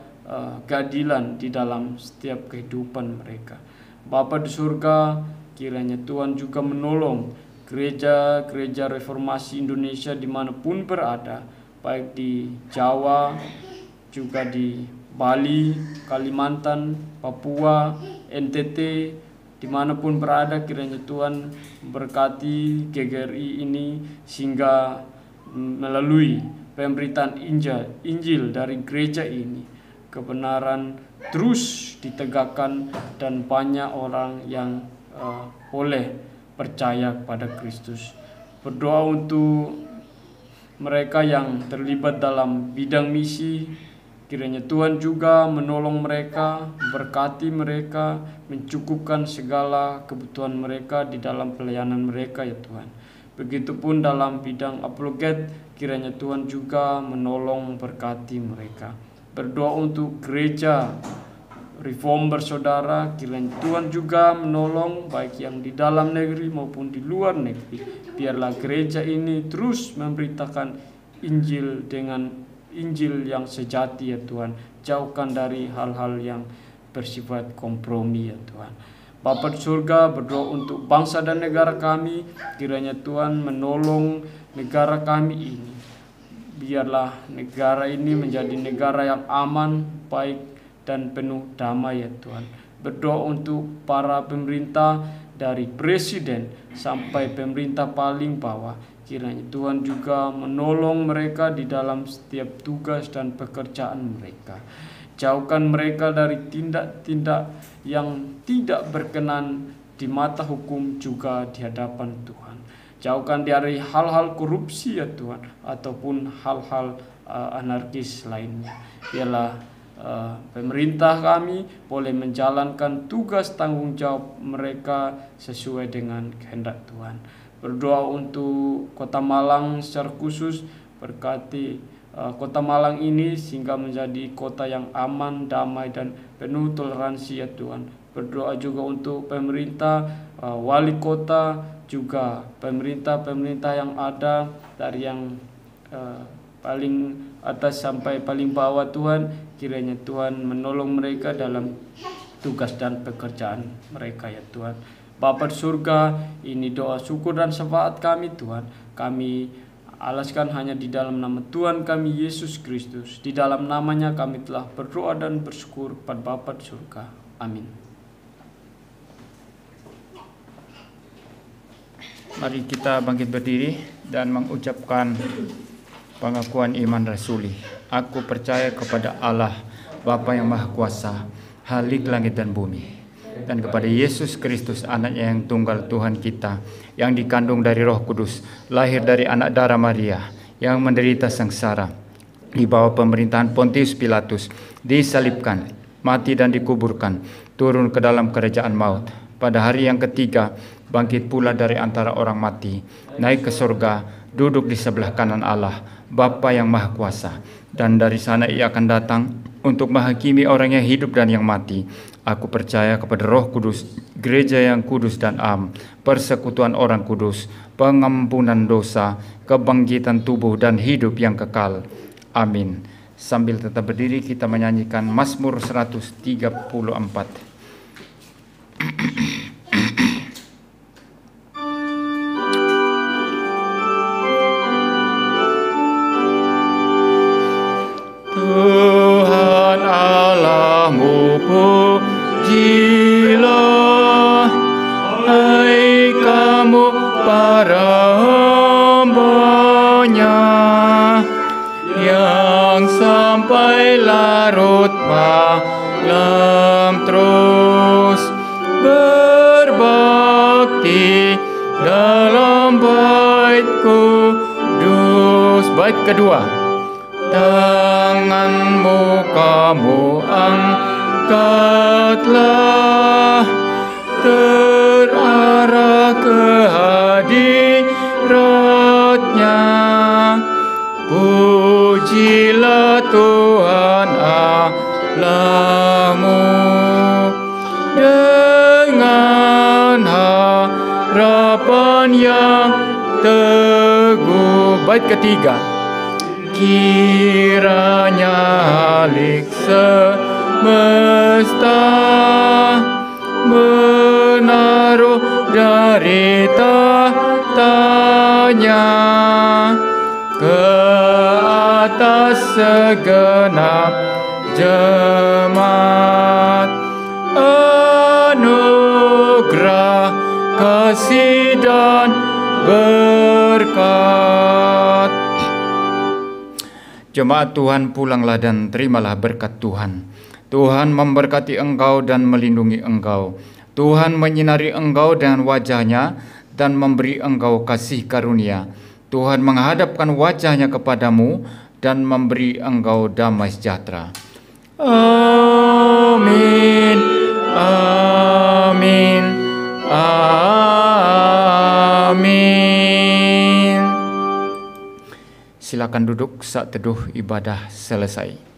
Speaker 1: keadilan di dalam setiap kehidupan mereka. Bapa di surga, kiranya Tuhan juga menolong gereja-gereja reformasi Indonesia dimanapun berada, baik di Jawa, juga di Bali, Kalimantan, Papua, NTT, dimanapun berada. Kiranya Tuhan berkati GGRI ini sehingga melalui pemberitaan Injil dari gereja ini, kebenaran terus ditegakkan dan banyak orang yang boleh percaya kepada Kristus. Berdoa untuk mereka yang terlibat dalam bidang misi. Kiranya Tuhan juga menolong mereka, berkati mereka, mencukupkan segala kebutuhan mereka di dalam pelayanan mereka, ya Tuhan. Begitupun dalam bidang apologet, kiranya Tuhan juga menolong, berkati mereka. Berdoa untuk gereja Reform bersaudara, kiranya Tuhan juga menolong baik yang di dalam negeri maupun di luar negeri. Biarlah gereja ini terus memberitakan Injil dengan Injil yang sejati, ya Tuhan. Jauhkan dari hal-hal yang bersifat kompromi, ya Tuhan. Bapa di surga, berdoa untuk bangsa dan negara kami. Kiranya Tuhan menolong negara kami ini. Biarlah negara ini menjadi negara yang aman, baik dan penuh damai, ya Tuhan. Berdoa untuk para pemerintah dari presiden sampai pemerintah paling bawah. Kiranya Tuhan juga menolong mereka di dalam setiap tugas dan pekerjaan mereka. Jauhkan mereka dari tindak-tindak yang tidak berkenan di mata hukum juga di hadapan Tuhan. Jauhkan dari hal-hal korupsi ya Tuhan, ataupun hal-hal anarkis lainnya. Biarlah pemerintah kami boleh menjalankan tugas tanggung jawab mereka sesuai dengan kehendak Tuhan. Berdoa untuk Kota Malang secara khusus, berkati Kota Malang ini sehingga menjadi kota yang aman, damai, dan penuh toleransi ya Tuhan. Berdoa juga untuk pemerintah, wali kota, juga pemerintah yang ada dari yang paling atas sampai paling bawah Tuhan. Kiranya Tuhan menolong mereka dalam tugas dan pekerjaan mereka ya Tuhan. Bapa di surga, ini doa syukur dan syafaat kami Tuhan. Kami alaskan hanya di dalam nama Tuhan kami Yesus Kristus. Di dalam namanya kami telah berdoa dan bersyukur pada Bapa di surga. Amin.
Speaker 2: Mari kita bangkit berdiri dan mengucapkan pengakuan iman rasuli. Aku percaya kepada Allah, Bapa yang Maha Kuasa, Khalik langit dan bumi, dan kepada Yesus Kristus, anaknya yang tunggal Tuhan kita, yang dikandung dari Roh Kudus, lahir dari anak darah Maria, yang menderita sengsara di bawah pemerintahan Pontius Pilatus, disalibkan, mati dan dikuburkan, turun ke dalam kerajaan maut. Pada hari yang ketiga, bangkit pula dari antara orang mati, naik ke surga, duduk di sebelah kanan Allah, Bapa yang Maha Kuasa, dan dari sana ia akan datang untuk menghakimi orang yang hidup dan yang mati. Aku percaya kepada Roh Kudus, gereja yang kudus dan am, persekutuan orang kudus, pengampunan dosa, kebangkitan tubuh dan hidup yang kekal. Amin. Sambil tetap berdiri kita menyanyikan Mazmur 134. Tuhan Allahmu pujilah, hai kamu para hamba-Nya, yang sampai larut malam terus berbakti dalam bait kudus. Bait kedua. Tanganmu kamu angkatlah, terarah ke hadirat-Nya. Pujilah Tuhan Allahmu dengan harapan yang teguh. Bait ketiga. Kiranya Khalik semesta menaruh dari tahtanya ke atas segenap jemaat, anugerah, kasih dan berkat. Jemaat Tuhan, pulanglah dan terimalah berkat Tuhan. Tuhan memberkati engkau dan melindungi engkau. Tuhan menyinari engkau dengan wajah-Nya dan memberi engkau kasih karunia. Tuhan menghadapkan wajah-Nya kepadamu dan memberi engkau damai sejahtera. Amin. Amin. Amin. Silakan duduk saat teduh ibadah selesai.